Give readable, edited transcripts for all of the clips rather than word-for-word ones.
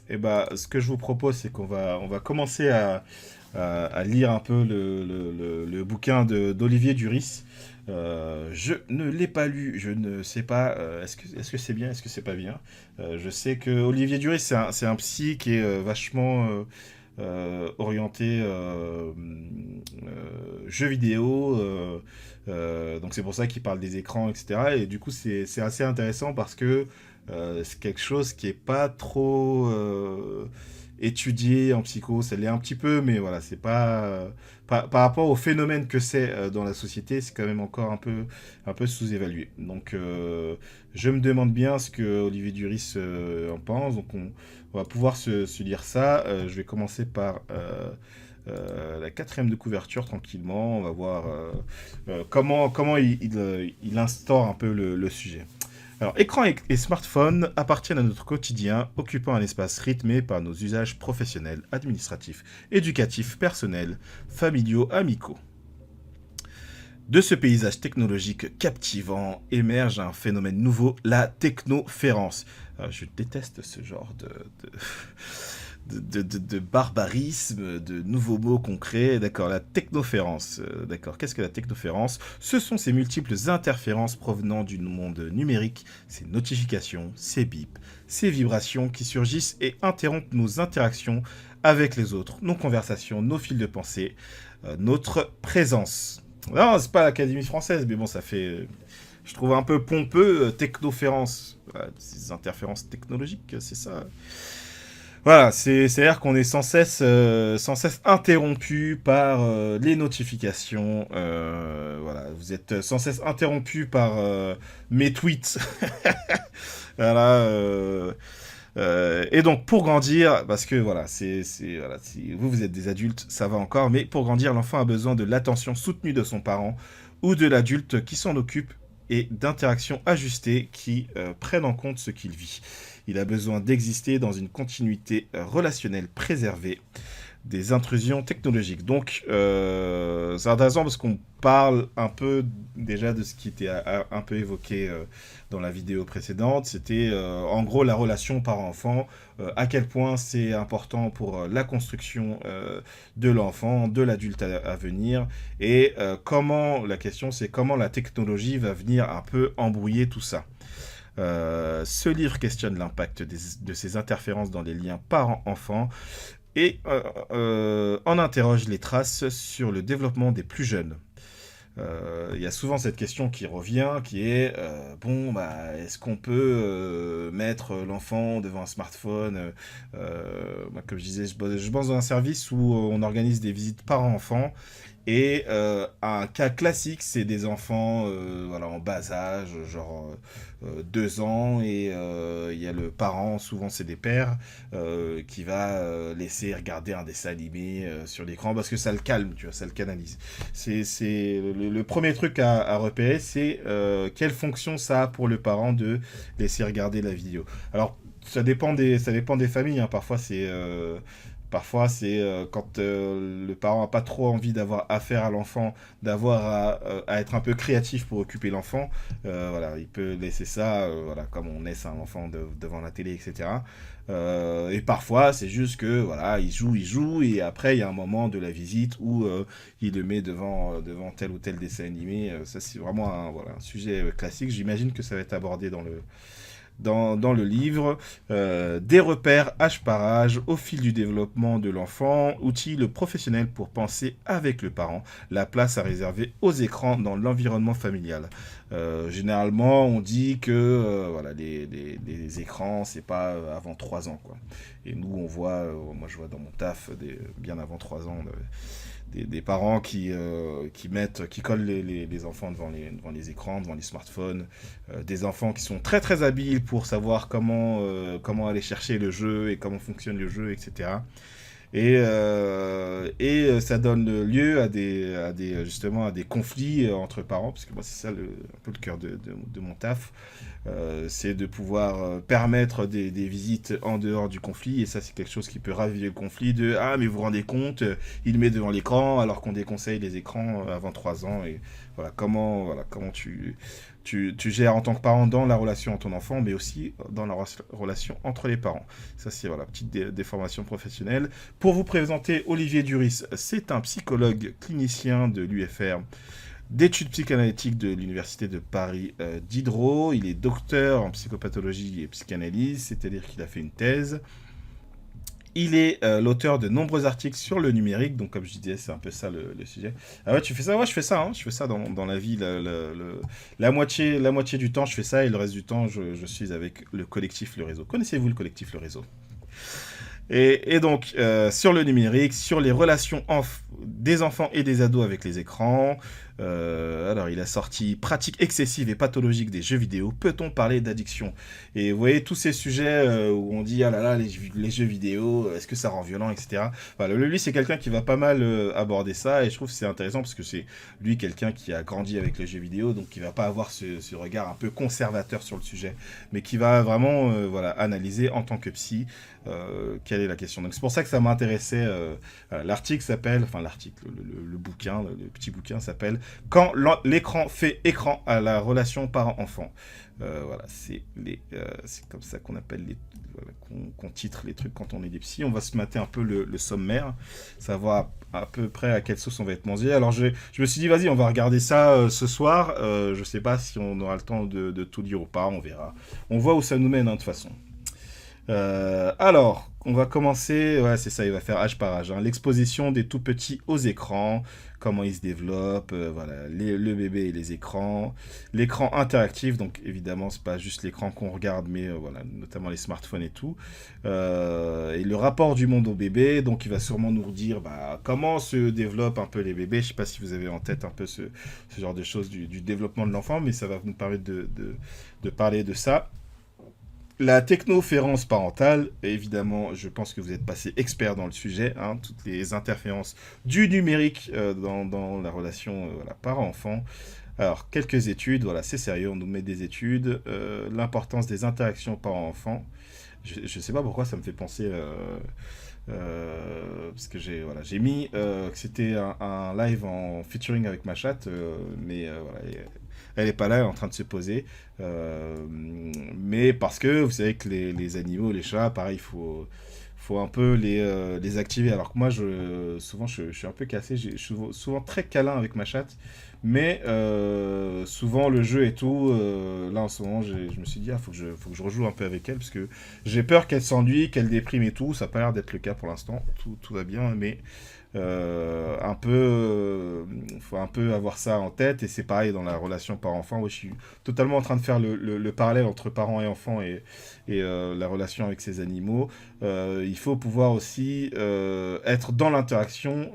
Et bah, ce que je vous propose, c'est qu'on va commencer à lire un peu le bouquin d'Olivier Duris. Je ne l'ai pas lu, je ne sais pas, est-ce que c'est bien, est-ce que c'est pas bien. Je sais que Olivier Duris, c'est un psy qui est vachement orienté jeux vidéo. Donc c'est pour ça qu'il parle des écrans, etc. Et du coup, c'est assez intéressant parce que c'est quelque chose qui est pas trop étudié en psycho. Ça l'est un petit peu, mais voilà, c'est pas par rapport au phénomène que c'est dans la société, c'est quand même encore un peu sous-évalué. Donc, je me demande bien ce que Olivier Duris en pense. Donc, on va pouvoir se lire ça. Je vais commencer par la quatrième de couverture tranquillement. On va voir comment il instaure un peu le sujet. Alors, écran et smartphone appartiennent à notre quotidien, occupant un espace rythmé par nos usages professionnels, administratifs, éducatifs, personnels, familiaux, amicaux. De ce paysage technologique captivant émerge un phénomène nouveau, la technoférence. Je déteste ce genre de barbarisme, de nouveaux mots concrets. D'accord, la technoférence. D'accord, qu'est-ce que la technoférence? Ce sont ces multiples interférences provenant du monde numérique, ces notifications, ces bips, ces vibrations qui surgissent et interrompent nos interactions avec les autres, nos conversations, nos fils de pensée, notre présence. Non, c'est pas l'Académie française, mais bon, ça fait, je trouve un peu pompeux, technoférence. Voilà, ces interférences technologiques, c'est ça. Voilà, c'est-à-dire qu'on est sans cesse interrompu par les notifications. Voilà, vous êtes sans cesse interrompu par mes tweets. Voilà. Et donc, pour grandir, parce que voilà, voilà, si vous êtes des adultes, ça va encore, mais pour grandir, l'enfant a besoin de l'attention soutenue de son parent ou de l'adulte qui s'en occupe et d'interactions ajustées qui prennent en compte ce qu'il vit. Il a besoin d'exister dans une continuité relationnelle préservée des intrusions technologiques. Donc, c'est intéressant parce qu'on parle un peu déjà de ce qui était un peu évoqué dans la vidéo précédente. C'était en gros la relation parent-enfant, à quel point c'est important pour la construction de l'enfant, de l'adulte à venir, et la question c'est comment la technologie va venir un peu embrouiller tout ça. Ce livre questionne l'impact de ces interférences dans les liens parents-enfants et en interroge les traces sur le développement des plus jeunes. Il y a souvent cette question qui revient, qui est bon, bah, est-ce qu'on peut mettre l'enfant devant un smartphone moi, comme je disais, je bosse dans un service où on organise des visites parents-enfants. Et un cas classique, c'est des enfants voilà, en bas âge, genre 2 ans, et il y a le parent, souvent c'est des pères, qui va laisser regarder un dessin animé sur l'écran parce que ça le calme, tu vois, ça le canalise. C'est le premier truc à repérer, c'est quelle fonction ça a pour le parent de laisser regarder la vidéo. Alors, ça dépend des familles, hein. Parfois, c'est quand le parent n'a pas trop envie d'avoir affaire à l'enfant, d'avoir à être un peu créatif pour occuper l'enfant. Voilà, il peut laisser ça, voilà, comme on laisse un enfant devant la télé, etc. Et parfois, c'est juste que voilà, il joue, et après, il y a un moment de la visite où il le met devant tel ou tel dessin animé. Ça, c'est vraiment voilà, un sujet classique. J'imagine que ça va être abordé dans le livre, des repères âge par âge au fil du développement de l'enfant, outils le professionnel pour penser avec le parent, la place à réserver aux écrans dans l'environnement familial. Généralement, on dit que voilà, les écrans, c'est pas avant 3 ans, quoi. Et nous, on voit, moi je vois dans mon taf, bien avant 3 ans, des parents qui collent les enfants devant les écrans, devant les smartphones, des enfants qui sont très très habiles pour savoir comment aller chercher le jeu et comment fonctionne le jeu, etc. Et ça donne lieu justement à des conflits entre parents, parce que moi c'est ça un peu le cœur de mon taf. C'est de pouvoir permettre des visites en dehors du conflit, et ça c'est quelque chose qui peut raviver le conflit de ah mais vous vous rendez compte, il met devant l'écran alors qu'on déconseille les écrans avant 3 ans, et voilà, comment tu gères en tant que parent dans la relation entre ton enfant, mais aussi dans la relation entre les parents. Ça, c'est voilà, petite déformation professionnelle. Pour vous présenter, Olivier Duris, c'est un psychologue clinicien de l'UFR, d'études psychanalytiques de l'Université de Paris Diderot. Il est docteur en psychopathologie et psychanalyse, c'est-à-dire qu'il a fait une thèse. Il est l'auteur de nombreux articles sur le numérique, donc comme je disais, c'est un peu ça le sujet. Ah ouais, tu fais ça? Ouais, je fais ça, hein. Je fais ça dans la vie. La moitié du temps, je fais ça, et le reste du temps, je suis avec le collectif Le Réseau. Connaissez-vous le collectif Le Réseau? Et donc, sur le numérique, sur les relations des enfants et des ados avec les écrans. Alors, il a sorti Pratique excessive et pathologique des jeux vidéo. Peut-on parler d'addiction? Et vous voyez, tous ces sujets où on dit, ah là là, les jeux vidéo, est-ce que ça rend violent, etc. Voilà, lui, c'est quelqu'un qui va pas mal aborder ça. Et je trouve que c'est intéressant parce que c'est lui quelqu'un qui a grandi avec les jeux vidéo. Donc, qui va pas avoir ce regard un peu conservateur sur le sujet. Mais qui va vraiment voilà, analyser en tant que psy quelle est la question. Donc c'est pour ça que ça m'intéressait. L'article s'appelle, enfin l'article, le bouquin, le petit bouquin s'appelle Quand l'écran fait écran à la relation parent-enfant. Voilà, c'est comme ça qu'on appelle voilà, qu'on titre les trucs quand on est des psys. On va se mater un peu le sommaire, savoir à peu près à quelle sauce on va être mangé. Alors je me suis dit, vas-y, on va regarder ça ce soir. Je sais pas si on aura le temps de tout dire ou pas, on verra. On voit où ça nous mène, hein, de toute façon. Alors, on va commencer, ouais, c'est ça, il va faire âge par âge, hein. L'exposition des tout petits aux écrans, comment ils se développent, voilà, le bébé et les écrans, l'écran interactif, donc évidemment, c'est pas juste l'écran qu'on regarde, mais voilà, notamment les smartphones et tout, et le rapport du monde au bébé, donc il va sûrement nous dire comment se développent un peu les bébés. Je sais pas si vous avez en tête un peu ce genre de choses du développement de l'enfant, mais ça va nous permettre de parler de ça. La technoférence parentale, évidemment, je pense que vous êtes passé expert dans le sujet, hein, toutes les interférences du numérique dans la relation voilà, parent-enfant. Alors, quelques études, voilà, c'est sérieux, on nous met des études. L'importance des interactions parent-enfant. Je ne sais pas pourquoi ça me fait penser... parce que j'ai mis que c'était un live en featuring avec ma chatte, mais voilà, elle est pas là, elle est en train de se poser. Mais parce que vous savez que les animaux, les chats, pareil, faut un peu les activer. Alors que moi, souvent, je suis un peu cassé. Je suis souvent très câlin avec ma chatte. Mais souvent, le jeu et tout, là en ce moment, je me suis dit, faut que je rejoue un peu avec elle. Parce que j'ai peur qu'elle s'ennuie, qu'elle déprime et tout. Ça n'a pas l'air d'être le cas pour l'instant. Tout va bien. Mais faut un peu avoir ça en tête. Et c'est pareil dans la relation parent-enfant. Ouais, je suis totalement en train de faire le parallèle entre parents et enfants et la relation avec ces animaux. Il faut pouvoir aussi être dans l'interaction,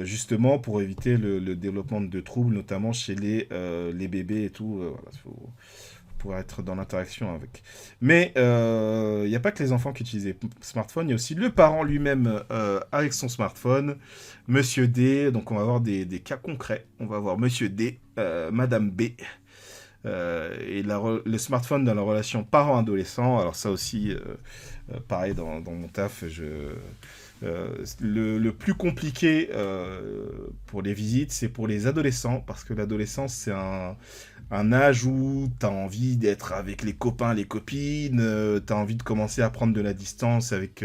justement pour éviter le développement de troubles, notamment chez les bébés et tout. Voilà, faut pouvoir être dans l'interaction avec. Mais il n'y a pas que les enfants qui utilisent les smartphones, il y a aussi le parent lui-même avec son smartphone. Monsieur D, donc on va avoir des cas concrets. On va avoir Monsieur D, Madame B. Et le smartphone dans la relation parent-adolescent, alors ça aussi, pareil dans mon taf, le plus compliqué pour les visites, c'est pour les adolescents, parce que l'adolescence, c'est un âge où tu as envie d'être avec les copains, les copines, tu as envie de commencer à prendre de la distance avec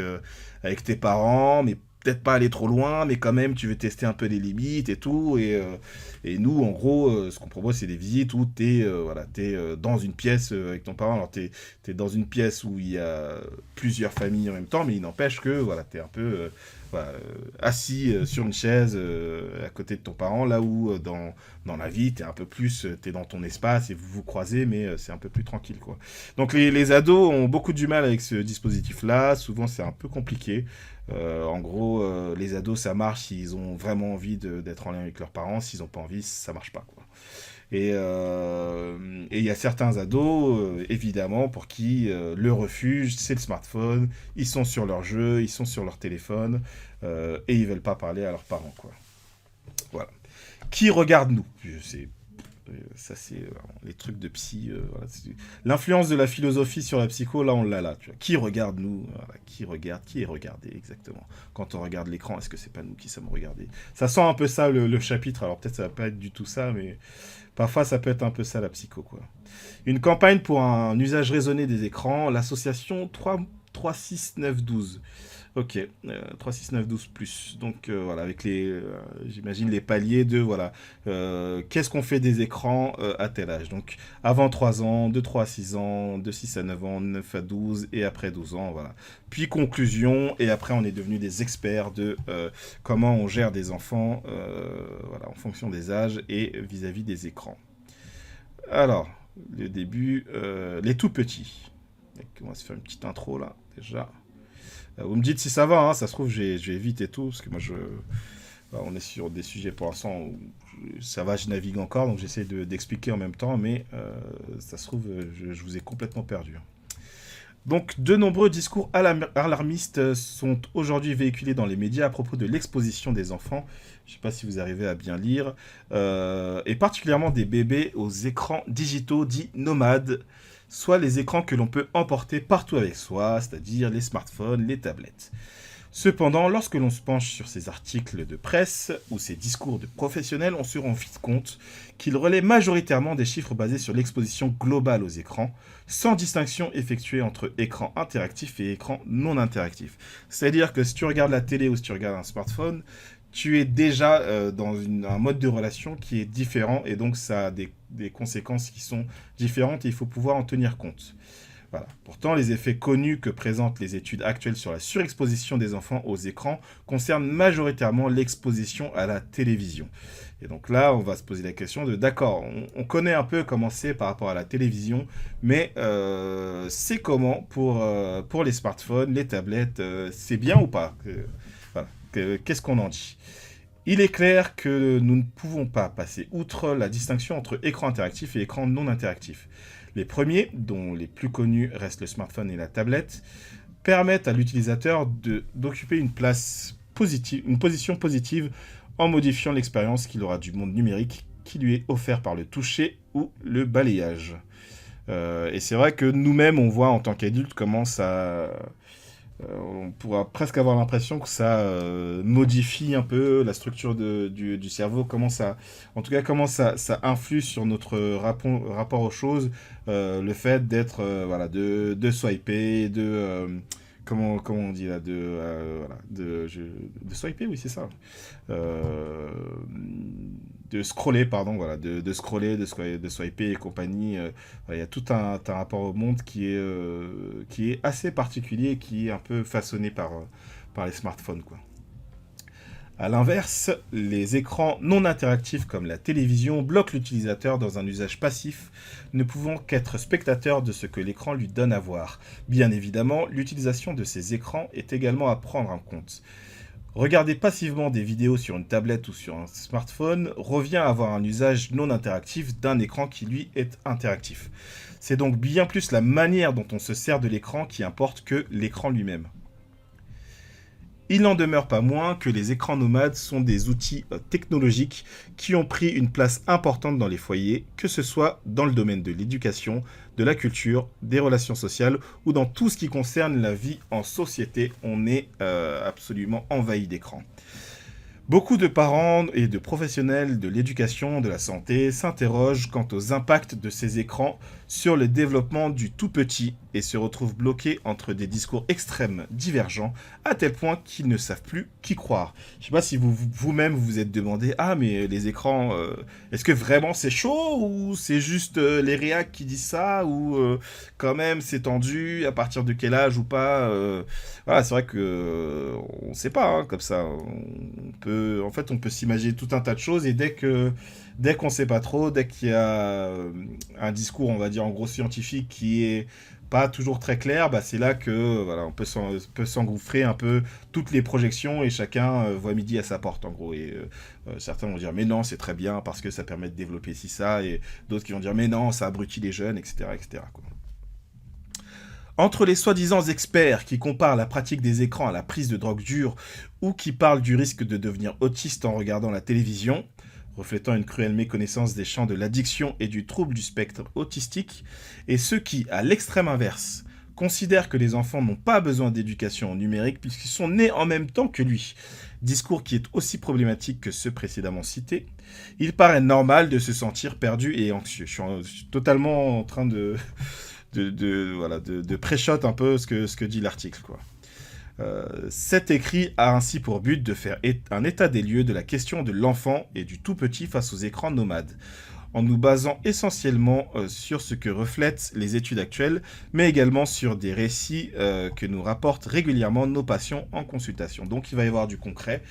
tes parents, mais peut-être pas aller trop loin, mais quand même, tu veux tester un peu les limites et tout. Et nous, en gros, ce qu'on propose, c'est des visites où tu es, voilà, dans une pièce avec ton parent. Alors, tu es dans une pièce où il y a plusieurs familles en même temps, mais il n'empêche que voilà, tu es un peu voilà, assis sur une chaise à côté de ton parent, là où dans la vie, tu es un peu plus, tu es dans ton espace et vous vous croisez, mais c'est un peu plus tranquille, quoi. Donc, les ados ont beaucoup du mal avec ce dispositif-là. Souvent, c'est un peu compliqué. En gros, les ados, ça marche s'ils ont vraiment envie d'être en lien avec leurs parents. S'ils n'ont pas envie, ça marche pas, quoi. Et il y a certains ados, évidemment, pour qui le refuge, c'est le smartphone. Ils sont sur leur jeu, ils sont sur leur téléphone, et ils veulent pas parler à leurs parents, quoi. Voilà. Qui regarde nous? C'est Ça, c'est les trucs de psy. Voilà, l'influence de la philosophie sur la psycho, là, on l'a là. Tu vois. Qui regarde nous? Voilà, qui regarde? Qui est regardé, exactement. Quand on regarde l'écran, est-ce que c'est pas nous qui sommes regardés? Ça sent un peu ça, le chapitre. Alors, peut-être ça va pas être du tout ça, mais parfois, ça peut être un peu ça, la psycho, quoi. Une campagne pour un usage raisonné des écrans, l'association 36912. Ok, 36912 plus. Donc voilà, avec les, j'imagine les paliers de, voilà, qu'est-ce qu'on fait des écrans à tel âge. Donc avant 3 ans, de 3 à 6 ans, de 6 à 9 ans, 9 à 12 et après 12 ans, voilà. Puis conclusion, et après on est devenu des experts de comment on gère des enfants, voilà, en fonction des âges et vis-à-vis des écrans. Alors, le début, les tout petits. Donc, on va se faire une petite intro là, déjà. Vous me dites si ça va, hein, ça se trouve, j'ai vite et tout, parce que moi, on est sur des sujets pour l'instant où ça va, je navigue encore, donc j'essaie d'expliquer en même temps, mais ça se trouve, je vous ai complètement perdu. Donc, de nombreux discours alarmistes sont aujourd'hui véhiculés dans les médias à propos de l'exposition des enfants, je ne sais pas si vous arrivez à bien lire, et particulièrement des bébés aux écrans digitaux dits nomades, soit les écrans que l'on peut emporter partout avec soi, c'est-à-dire les smartphones, les tablettes. Cependant, lorsque l'on se penche sur ces articles de presse ou ces discours de professionnels, on se rend vite compte qu'ils relaient majoritairement des chiffres basés sur l'exposition globale aux écrans, sans distinction effectuée entre écran interactif et écran non interactif. C'est-à-dire que si tu regardes la télé ou si tu regardes un smartphone, tu es déjà dans un mode de relation qui est différent et donc ça a des conséquences qui sont différentes et il faut pouvoir en tenir compte. Voilà. Pourtant, les effets connus que présentent les études actuelles sur la surexposition des enfants aux écrans concernent majoritairement l'exposition à la télévision. Et donc là, on va se poser la question de, d'accord, on connaît un peu comment c'est par rapport à la télévision, mais c'est comment pour les smartphones, les tablettes, c'est bien ou pas? Voilà. Qu'est-ce qu'on en dit? Il est clair que nous ne pouvons pas passer outre la distinction entre écran interactif et écran non interactif. Les premiers, dont les plus connus restent le smartphone et la tablette, permettent à l'utilisateur d'occuper une position positive en modifiant l'expérience qu'il aura du monde numérique qui lui est offert par le toucher ou le balayage. Et c'est vrai que nous-mêmes, on voit en tant qu'adultes comment ça... on pourra presque avoir l'impression que ça modifie un peu la structure du cerveau, en tout cas, comment ça influe sur notre rapport aux choses, le fait d'être, voilà, de swiper, comment on dit là, voilà, de swiper, oui, c'est ça. De scroller, pardon, voilà, de scroller, de swiper et compagnie. Voilà, il y a tout un rapport au monde qui est assez particulier et qui est un peu façonné par les smartphones, quoi. A l'inverse, les écrans non interactifs comme la télévision bloquent l'utilisateur dans un usage passif, ne pouvant qu'être spectateur de ce que l'écran lui donne à voir. Bien évidemment, l'utilisation de ces écrans est également à prendre en compte. Regarder passivement des vidéos sur une tablette ou sur un smartphone revient à avoir un usage non interactif d'un écran qui lui est interactif. C'est donc bien plus la manière dont on se sert de l'écran qui importe que l'écran lui-même. Il n'en demeure pas moins que les écrans nomades sont des outils technologiques qui ont pris une place importante dans les foyers, que ce soit dans le domaine de l'éducation, de la culture, des relations sociales ou dans tout ce qui concerne la vie en société. On est absolument envahi d'écrans. Beaucoup de parents et de professionnels de l'éducation, de la santé s'interrogent quant aux impacts de ces écrans sur le développement du tout petit et se retrouvent bloqués entre des discours extrêmes divergents à tel point qu'ils ne savent plus qui croire. Je ne sais pas si vous-même vous êtes demandé « Ah, mais les écrans, est-ce que vraiment c'est chaud ou c'est juste les réacs qui disent ça ou quand même c'est tendu, à partir de quel âge ou pas ?» Voilà, c'est vrai que on ne sait pas, hein, comme ça. On peut s'imaginer tout un tas de choses et dès qu'on ne sait pas trop, dès qu'il y a un discours, on va dire en gros scientifique qui est pas toujours très clair, bah c'est là que voilà, on peut s'engouffrer un peu toutes les projections et chacun voit midi à sa porte en gros. Et certains vont dire mais non c'est très bien parce que ça permet de développer ci ça et d'autres qui vont dire mais non ça abrutit les jeunes etc. quoi. Entre les soi-disant experts qui comparent la pratique des écrans à la prise de drogue dure ou qui parlent du risque de devenir autiste en regardant la télévision, reflétant une cruelle méconnaissance des champs de l'addiction et du trouble du spectre autistique, et ceux qui, à l'extrême inverse, considèrent que les enfants n'ont pas besoin d'éducation numérique puisqu'ils sont nés en même temps que lui. Discours qui est aussi problématique que ceux précédemment cités. Il paraît normal de se sentir perdu et anxieux. Je suis totalement en train de pré-shot un peu ce que dit l'article, quoi. Cet écrit a ainsi pour but de faire un état des lieux de la question de l'enfant et du tout-petit face aux écrans nomades, en nous basant essentiellement sur ce que reflètent les études actuelles, mais également sur des récits que nous rapportent régulièrement nos patients en consultation. Donc il va y avoir du concret.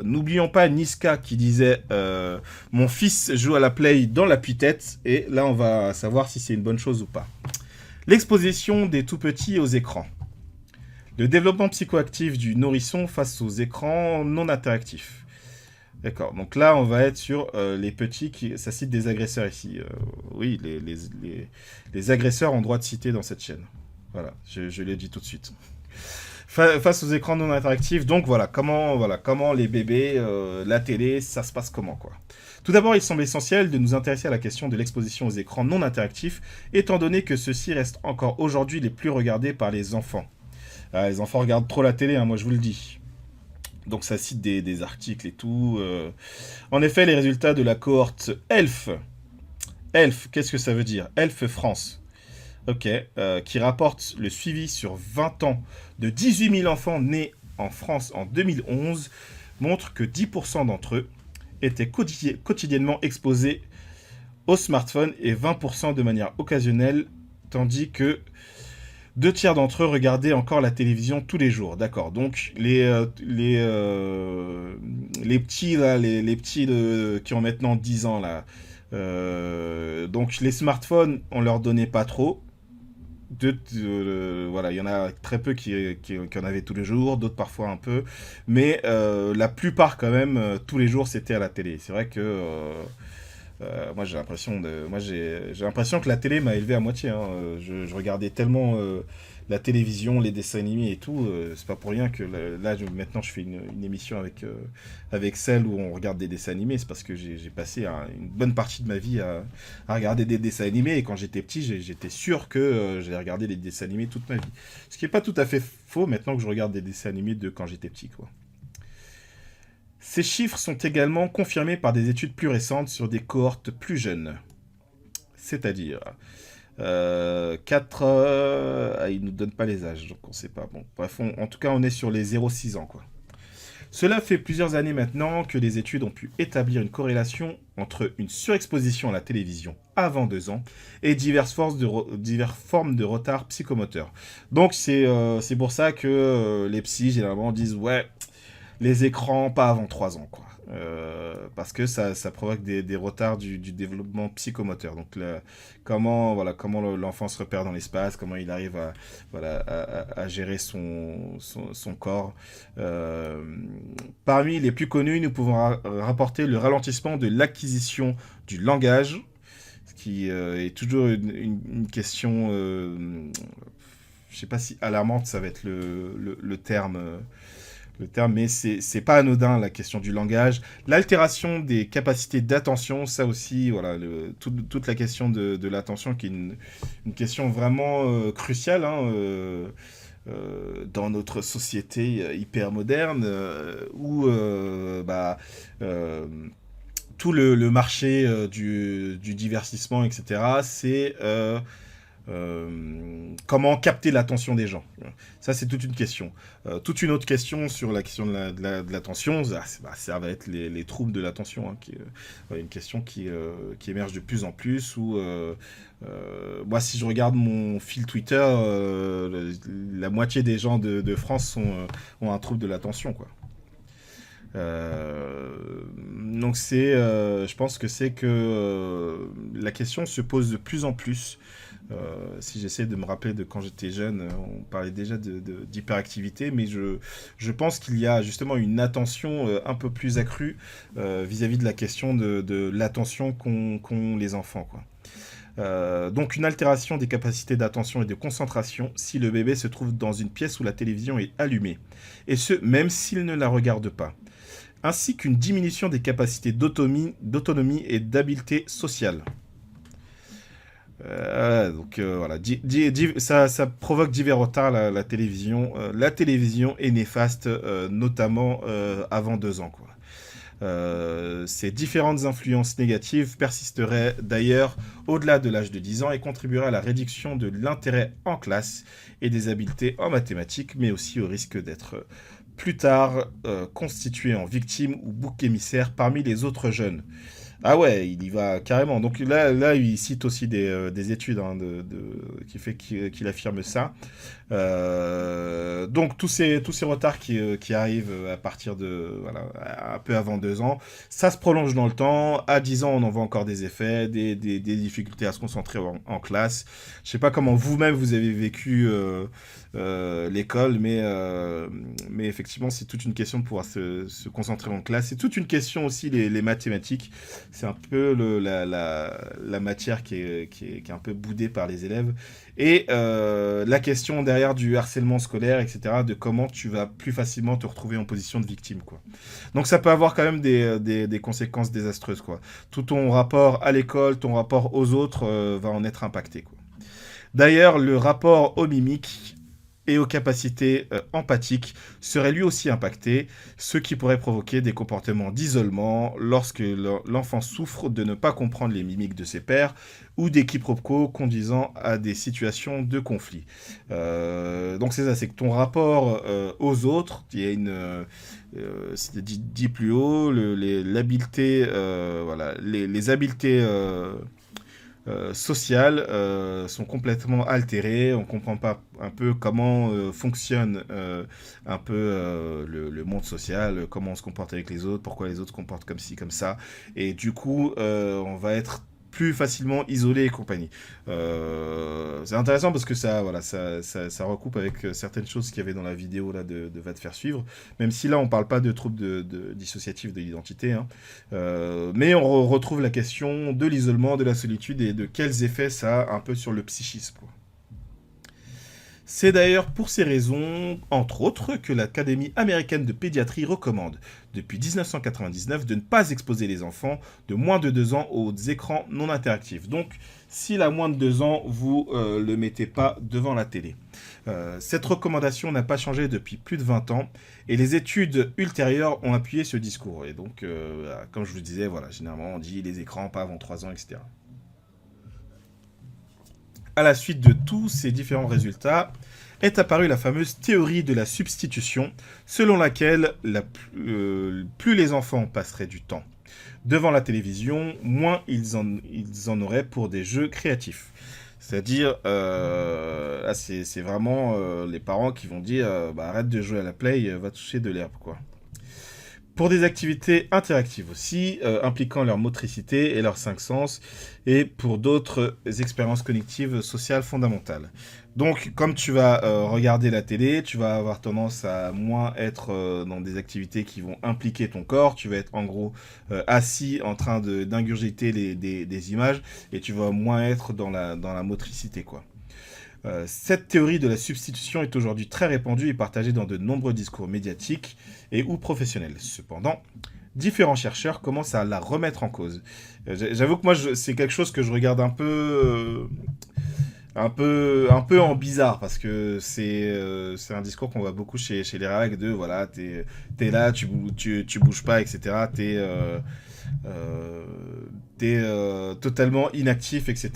N'oublions pas Niska qui disait « Mon fils joue à la play dans l'appui-tête » et là on va savoir si c'est une bonne chose ou pas. L'exposition des tout-petits aux écrans. Le développement psychoactif du nourrisson face aux écrans non interactifs. D'accord, donc là on va être sur les petits, ça cite des agresseurs ici. Oui, les agresseurs ont droit de citer dans cette chaîne. Voilà, je l'ai dit tout de suite. Face aux écrans non interactifs, donc voilà, comment les bébés, la télé, ça se passe comment, quoi. Tout d'abord, il semble essentiel de nous intéresser à la question de l'exposition aux écrans non interactifs, étant donné que ceux-ci restent encore aujourd'hui les plus regardés par les enfants. Les enfants regardent trop la télé, hein, moi je vous le dis. Donc ça cite des articles et tout. En effet, les résultats de la cohorte ELF. ELF, qu'est-ce que ça veut dire? ELF France. Ok. Qui rapporte le suivi sur 20 ans de 18 000 enfants nés en France en 2011, montre que 10% d'entre eux étaient quotidiennement exposés au smartphone et 20% de manière occasionnelle, tandis que 2/3 d'entre eux regardaient encore la télévision tous les jours. D'accord. Donc les petits là, les petits qui ont maintenant 10 ans là. Donc les smartphones, on leur donnait pas trop. Voilà, il y en a très peu qui en avaient tous les jours, d'autres parfois un peu, mais la plupart quand même, tous les jours c'était à la télé. C'est vrai que moi j'ai l'impression que la télé m'a élevé à moitié, hein. Je regardais tellement la télévision, les dessins animés et tout, c'est pas pour rien que là maintenant je fais une émission avec celle où on regarde des dessins animés. C'est parce que j'ai passé une bonne partie de ma vie à regarder des dessins animés, et quand j'étais petit j'étais sûr que j'allais regarder des dessins animés toute ma vie. Ce qui est pas tout à fait faux maintenant que je regarde des dessins animés de quand j'étais petit, quoi. Ces chiffres sont également confirmés par des études plus récentes sur des cohortes plus jeunes. C'est-à-dire 4... ils ne nous donnent pas les âges, donc on ne sait pas. Bon, bref, en tout cas, on est sur les 0,6 ans, quoi. Cela fait plusieurs années maintenant que les études ont pu établir une corrélation entre une surexposition à la télévision avant 2 ans et diverses formes de retard psychomoteur. Donc c'est pour ça que les psys généralement disent « Ouais, les écrans, pas avant 3 ans, quoi. » Parce que ça provoque des retards du développement psychomoteur. Donc comment l'enfant se repère dans l'espace, comment il arrive à gérer son corps. Parmi les plus connus, nous pouvons rapporter le ralentissement de l'acquisition du langage, ce qui est toujours une question, je ne sais pas si alarmante, ça va être le terme. Mais c'est pas anodin, la question du langage. L'altération des capacités d'attention, ça aussi, voilà, toute la question de l'attention qui est une question vraiment cruciale, hein, dans notre société hyper moderne, où tout le marché du divertissement, etc., c'est comment capter l'attention des gens. Ça, c'est toute une question. Toute une autre question sur la question de l'attention, ça va être les troubles de l'attention, hein, qui une question qui émerge de plus en plus, où moi, si je regarde mon fil Twitter, la moitié des gens de France ont un trouble de l'attention, quoi. Donc je pense que c'est que la question se pose de plus en plus. Si j'essaie de me rappeler de quand j'étais jeune, on parlait déjà d'hyperactivité, mais je pense qu'il y a justement une attention un peu plus accrue vis-à-vis de la question de l'attention qu'ont les enfants, quoi. Donc une altération des capacités d'attention et de concentration si le bébé se trouve dans une pièce où la télévision est allumée, et ce, même s'il ne la regarde pas. ainsi qu'une diminution des capacités d'autonomie et d'habileté sociale. Voilà, ça provoque divers retards la télévision. La télévision est néfaste, notamment avant 2 ans, quoi. Ces différentes influences négatives persisteraient d'ailleurs au-delà de l'âge de 10 ans et contribueraient à la réduction de l'intérêt en classe et des habiletés en mathématiques, mais aussi au risque d'être plus tard constitué en victime ou bouc émissaire parmi les autres jeunes. Ah ouais, il y va carrément. Donc là il cite aussi des études hein, qui fait qu'il affirme ça. Donc tous ces retards qui arrivent à partir de voilà, un peu avant 2 ans, ça se prolonge dans le temps. À 10 ans, on en voit encore des effets, des difficultés à se concentrer en classe. Je sais pas comment vous-même vous avez vécu l'école, mais effectivement, c'est toute une question de pouvoir se concentrer en classe. C'est toute une question aussi les mathématiques. C'est un peu la matière qui est un peu boudée par les élèves. Et la question derrière du harcèlement scolaire, etc., de comment tu vas plus facilement te retrouver en position de victime, quoi. Donc ça peut avoir quand même des conséquences désastreuses, quoi. Tout ton rapport à l'école, ton rapport aux autres va en être impacté, quoi. D'ailleurs, le rapport aux mimiques et aux capacités empathiques serait lui aussi impacté, ce qui pourrait provoquer des comportements d'isolement lorsque l'enfant souffre de ne pas comprendre les mimiques de ses pairs ou des quiproquos conduisant à des situations de conflit. Donc c'est ça, c'est que ton rapport aux autres, il y a c'est dit plus haut, l'habileté, voilà, les habiletés sociales sont complètement altérées. On comprend pas un peu comment fonctionne un peu le monde social, comment on se comporte avec les autres, pourquoi les autres se comportent comme ci, comme ça. Et du coup, on va être plus facilement isolé et compagnie. C'est intéressant parce que ça recoupe avec certaines choses qu'il y avait dans la vidéo là, de Va te faire suivre, même si là on parle pas de troubles dissociatifs de l'identité, hein. Mais on retrouve la question de l'isolement, de la solitude et de quels effets ça a un peu sur le psychisme, quoi. C'est d'ailleurs pour ces raisons, entre autres, que l'Académie américaine de pédiatrie recommande, depuis 1999, de ne pas exposer les enfants de moins de 2 ans aux écrans non interactifs. Donc, s'il a moins de 2 ans, vous ne le mettez pas devant la télé. Cette recommandation n'a pas changé depuis plus de 20 ans, et les études ultérieures ont appuyé ce discours. Et donc, comme je vous disais, voilà, généralement on dit les écrans pas avant 3 ans, etc. À la suite de tous ces différents résultats, est apparue la fameuse théorie de la substitution, selon laquelle plus les enfants passeraient du temps devant la télévision, moins ils en auraient pour des jeux créatifs. C'est-à-dire, c'est vraiment les parents qui vont dire arrête de jouer à la play, va toucher de l'herbe, quoi. Pour des activités interactives aussi, impliquant leur motricité et leurs 5 sens, et pour d'autres expériences cognitives sociales fondamentales. Donc, comme tu vas regarder la télé, tu vas avoir tendance à moins être dans des activités qui vont impliquer ton corps, tu vas être en gros assis en train d'ingurgiter des images, et tu vas moins être dans la motricité, quoi. Cette théorie de la substitution est aujourd'hui très répandue et partagée dans de nombreux discours médiatiques et ou professionnels. Cependant, différents chercheurs commencent à la remettre en cause. J'avoue que moi, c'est quelque chose que je regarde un peu en bizarre, parce que c'est un discours qu'on voit beaucoup chez les réacs de voilà, t'es là, tu bouges pas, etc. T'es totalement inactif, etc.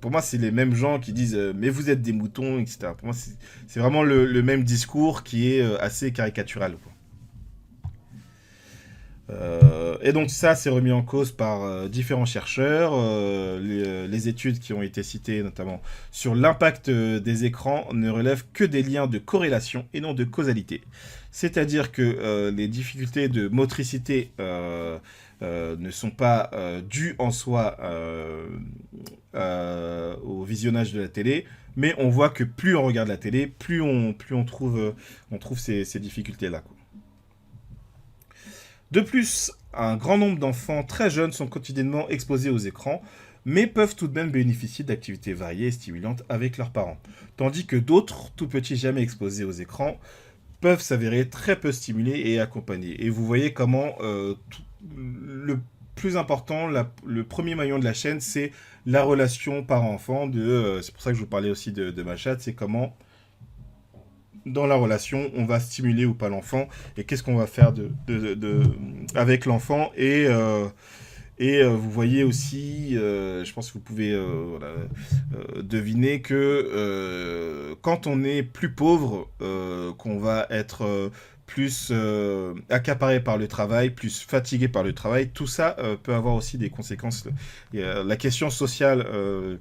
Pour moi, c'est les mêmes gens qui disent mais vous êtes des moutons, etc. Pour moi, c'est vraiment le même discours qui est assez caricatural, quoi. Et donc ça, c'est remis en cause par différents chercheurs. Les études qui ont été citées, notamment sur l'impact des écrans, ne relèvent que des liens de corrélation et non de causalité. C'est-à-dire que les difficultés de motricité ne sont pas dues en soi au visionnage de la télé, mais on voit que plus on regarde la télé, plus on trouve ces difficultés-là, quoi. De plus, un grand nombre d'enfants très jeunes sont quotidiennement exposés aux écrans, mais peuvent tout de même bénéficier d'activités variées et stimulantes avec leurs parents. Tandis que d'autres, tout petits jamais exposés aux écrans, peuvent s'avérer très peu stimulés et accompagnés. Et vous voyez comment le plus important, le premier maillon de la chaîne, c'est la relation parent-enfant. C'est pour ça que je vous parlais aussi de ma chatte, c'est comment dans la relation, on va stimuler ou pas l'enfant, et qu'est-ce qu'on va faire avec l'enfant. Vous voyez aussi, je pense que vous pouvez voilà, deviner que quand on est plus pauvre, qu'on va être plus accaparé par le travail, plus fatigué par le travail, tout ça peut avoir aussi des conséquences. La question sociale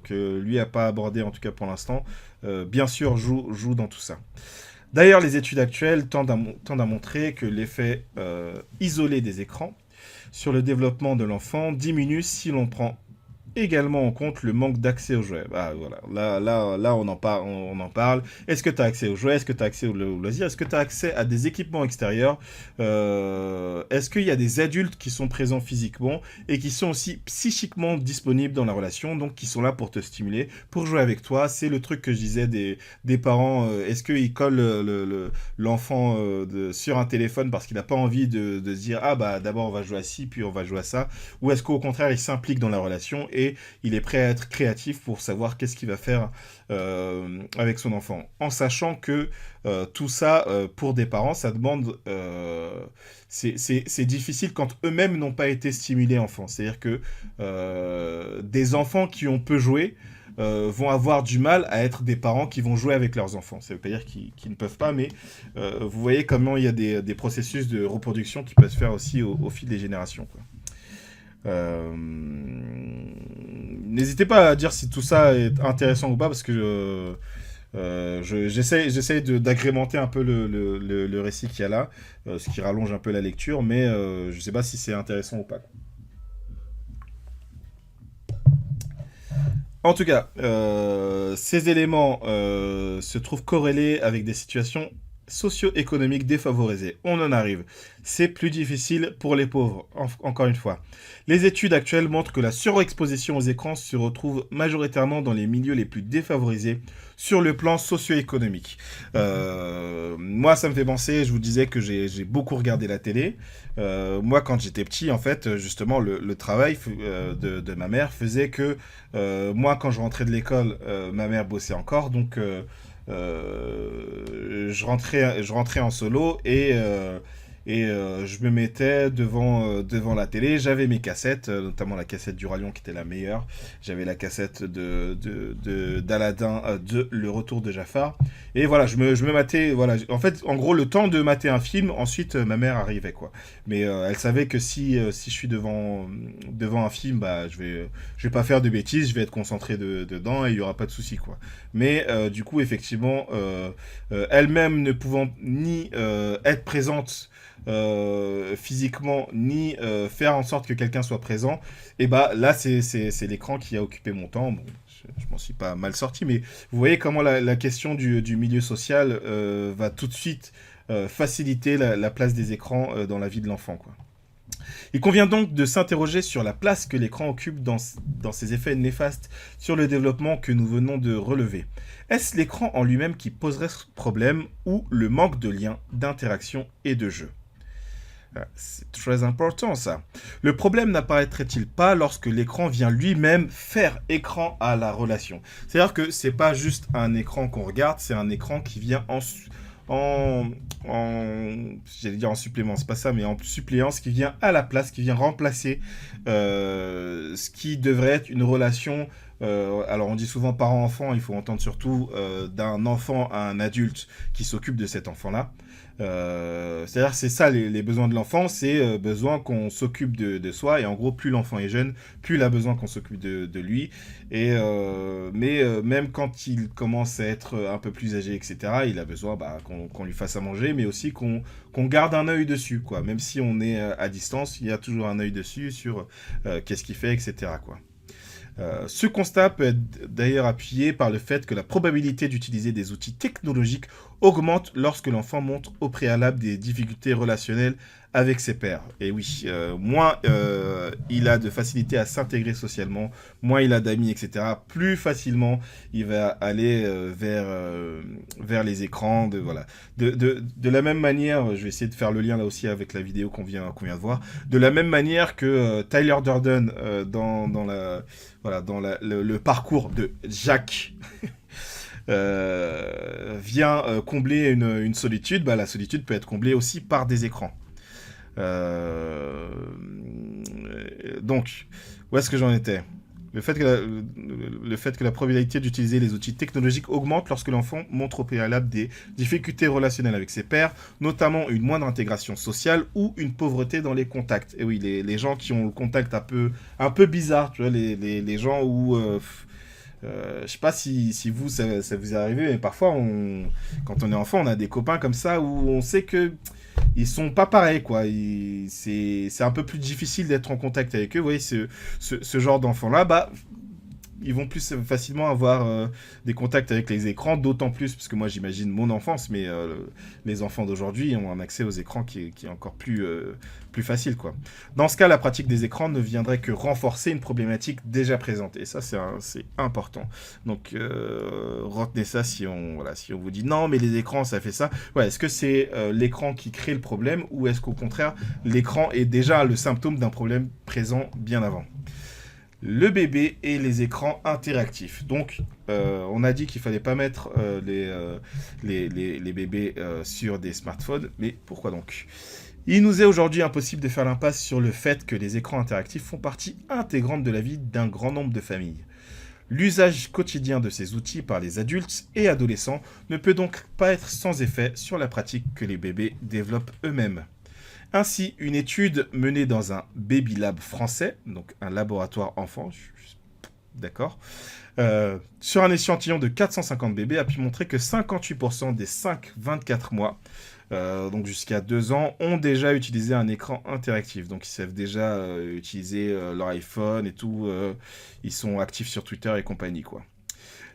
que lui n'a pas abordée, en tout cas pour l'instant, bien sûr joue dans tout ça. D'ailleurs, les études actuelles tendent à montrer que l'effet isolé des écrans sur le développement de l'enfant diminue si l'on prend également en compte le manque d'accès aux jouets. Ah, voilà. Là on en parle. Est-ce que tu as accès aux jouets? Est-ce que tu as accès aux loisirs? Est-ce que tu as accès à des équipements extérieurs? Est-ce qu'il y a des adultes qui sont présents physiquement et qui sont aussi psychiquement disponibles dans la relation, donc qui sont là pour te stimuler, pour jouer avec toi? C'est le truc que je disais des parents. Est-ce qu'ils collent l'enfant sur un téléphone parce qu'il n'a pas envie de se dire ah bah d'abord on va jouer à ci, puis on va jouer à ça? Ou est-ce qu'au contraire il s'implique dans la relation et il est prêt à être créatif pour savoir qu'est-ce qu'il va faire avec son enfant, en sachant que tout ça, pour des parents, ça demande... c'est difficile quand eux-mêmes n'ont pas été stimulés enfants. C'est-à-dire que des enfants qui ont peu joué vont avoir du mal à être des parents qui vont jouer avec leurs enfants. Ça ne veut pas dire qu'ils ne peuvent pas, mais vous voyez comment il y a des processus de reproduction qui peuvent se faire aussi au fil des générations, quoi. N'hésitez pas à dire si tout ça est intéressant ou pas, parce que j'essaie d'agrémenter un peu le récit qu'il y a là, ce qui rallonge un peu la lecture, mais je sais pas si c'est intéressant ou pas. En tout cas, ces éléments se trouvent corrélés avec des situations socio-économiques défavorisées. On en arrive. C'est plus difficile pour les pauvres, encore une fois. Les études actuelles montrent que la surexposition aux écrans se retrouve majoritairement dans les milieux les plus défavorisés sur le plan socio-économique. Moi, ça me fait penser, je vous disais que j'ai beaucoup regardé la télé. Moi, quand j'étais petit, en fait, justement, le travail de ma mère faisait que moi, quand je rentrais de l'école, ma mère bossait encore, donc je rentrais en solo et je me mettais devant la télé. J'avais mes cassettes, notamment la cassette du Roi Lion qui était la meilleure. J'avais la cassette d'Aladin, de Le Retour de Jafar. Et voilà, je me matais. Voilà. En fait, en gros, le temps de mater un film, ensuite ma mère arrivait, quoi. Mais elle savait que si je suis devant un film, bah, je vais pas faire de bêtises, je vais être concentré dedans et il y aura pas de souci, quoi. Mais du coup, effectivement, elle-même ne pouvant ni être présente physiquement ni faire en sorte que quelqu'un soit présent, et bah là c'est l'écran qui a occupé mon temps. Bon, je m'en suis pas mal sorti, mais vous voyez comment la question du milieu social va tout de suite faciliter la place des écrans dans la vie de l'enfant, quoi. Il convient donc de s'interroger sur la place que l'écran occupe dans ses effets néfastes sur le développement que nous venons de relever. Est-ce l'écran en lui-même qui poserait ce problème ou le manque de lien, d'interaction et de jeu? C'est très important, ça. Le problème n'apparaîtrait-il pas lorsque l'écran vient lui-même faire écran à la relation? C'est-à-dire que c'est pas juste un écran qu'on regarde, c'est un écran qui vient j'allais dire en supplément, c'est pas ça, mais en suppléance, qui vient à la place, qui vient remplacer ce qui devrait être une relation. Alors on dit souvent parent-enfant, il faut entendre surtout d'un enfant à un adulte qui s'occupe de cet enfant-là. C'est-à-dire c'est ça les besoins de l'enfant, c'est besoin qu'on s'occupe de soi, et en gros plus l'enfant est jeune, plus il a besoin qu'on s'occupe de lui, mais même quand il commence à être un peu plus âgé, etc., il a besoin qu'on lui fasse à manger, mais aussi qu'on garde un œil dessus, quoi. Même si on est à distance, il y a toujours un œil dessus sur qu'est-ce qu'il fait, etc., quoi. Ce constat peut être d'ailleurs appuyé par le fait que la probabilité d'utiliser des outils technologiques augmente lorsque l'enfant montre au préalable des difficultés relationnelles avec ses pairs. Et oui, moins il a de facilité à s'intégrer socialement, moins il a d'amis, etc., plus facilement il va aller vers les écrans. Voilà. De la même manière, je vais essayer de faire le lien là aussi avec la vidéo qu'on vient de voir, de la même manière que Tyler Durden le parcours de Jack vient combler une solitude, bah, la solitude peut être comblée aussi par des écrans. Donc, où est-ce que j'en étais ? Le fait que la probabilité d'utiliser les outils technologiques augmente lorsque l'enfant montre au préalable des difficultés relationnelles avec ses pairs, notamment une moindre intégration sociale ou une pauvreté dans les contacts. Et oui, les gens qui ont le contact un peu bizarre, tu vois, les gens où... je sais pas si vous, ça vous est arrivé, mais parfois, quand on est enfant, on a des copains comme ça où on sait que ils sont pas pareils, quoi. C'est un peu plus difficile d'être en contact avec eux. Vous voyez, ce genre d'enfants-là, bah, ils vont plus facilement avoir des contacts avec les écrans, d'autant plus, parce que moi j'imagine mon enfance, mais les enfants d'aujourd'hui ont un accès aux écrans qui est encore plus facile, quoi. Dans ce cas, la pratique des écrans ne viendrait que renforcer une problématique déjà présente, et ça c'est important. Donc retenez ça si on vous dit non mais les écrans ça fait ça. Ouais, est-ce que c'est l'écran qui crée le problème, ou est-ce qu'au contraire l'écran est déjà le symptôme d'un problème présent bien avant ? Le bébé et les écrans interactifs. Donc, on a dit qu'il ne fallait pas mettre les bébés sur des smartphones, mais pourquoi donc ? Il nous est aujourd'hui impossible de faire l'impasse sur le fait que les écrans interactifs font partie intégrante de la vie d'un grand nombre de familles. L'usage quotidien de ces outils par les adultes et adolescents ne peut donc pas être sans effet sur la pratique que les bébés développent eux-mêmes. Ainsi, une étude menée dans un Baby Lab français, donc un laboratoire enfant, d'accord, sur un échantillon de 450 bébés, a pu montrer que 58% des 5-24 mois, donc jusqu'à 2 ans, ont déjà utilisé un écran interactif. Donc ils savent déjà utiliser leur iPhone et tout, ils sont actifs sur Twitter et compagnie, quoi.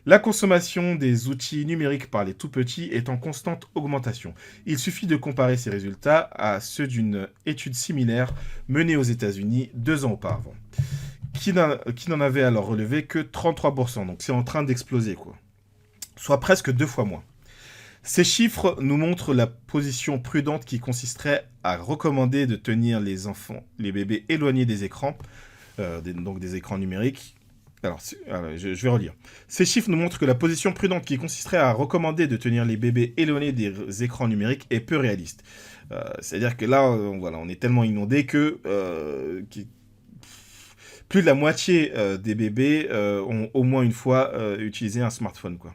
La consommation des outils numériques par les tout-petits est en constante augmentation. Il suffit de comparer ces résultats à ceux d'une étude similaire menée aux États-Unis 2 ans auparavant, qui n'en avait alors relevé que 33%. Donc c'est en train d'exploser, quoi. Soit presque 2 fois moins. Ces chiffres nous montrent la position prudente qui consisterait à recommander de tenir les bébés éloignés des écrans, donc des écrans numériques. Alors, je vais relire. Ces chiffres nous montrent que la position prudente qui consisterait à recommander de tenir les bébés éloignés des écrans numériques est peu réaliste. C'est-à-dire que là, on est tellement inondé que plus de la moitié des bébés ont au moins une fois utilisé un smartphone, quoi.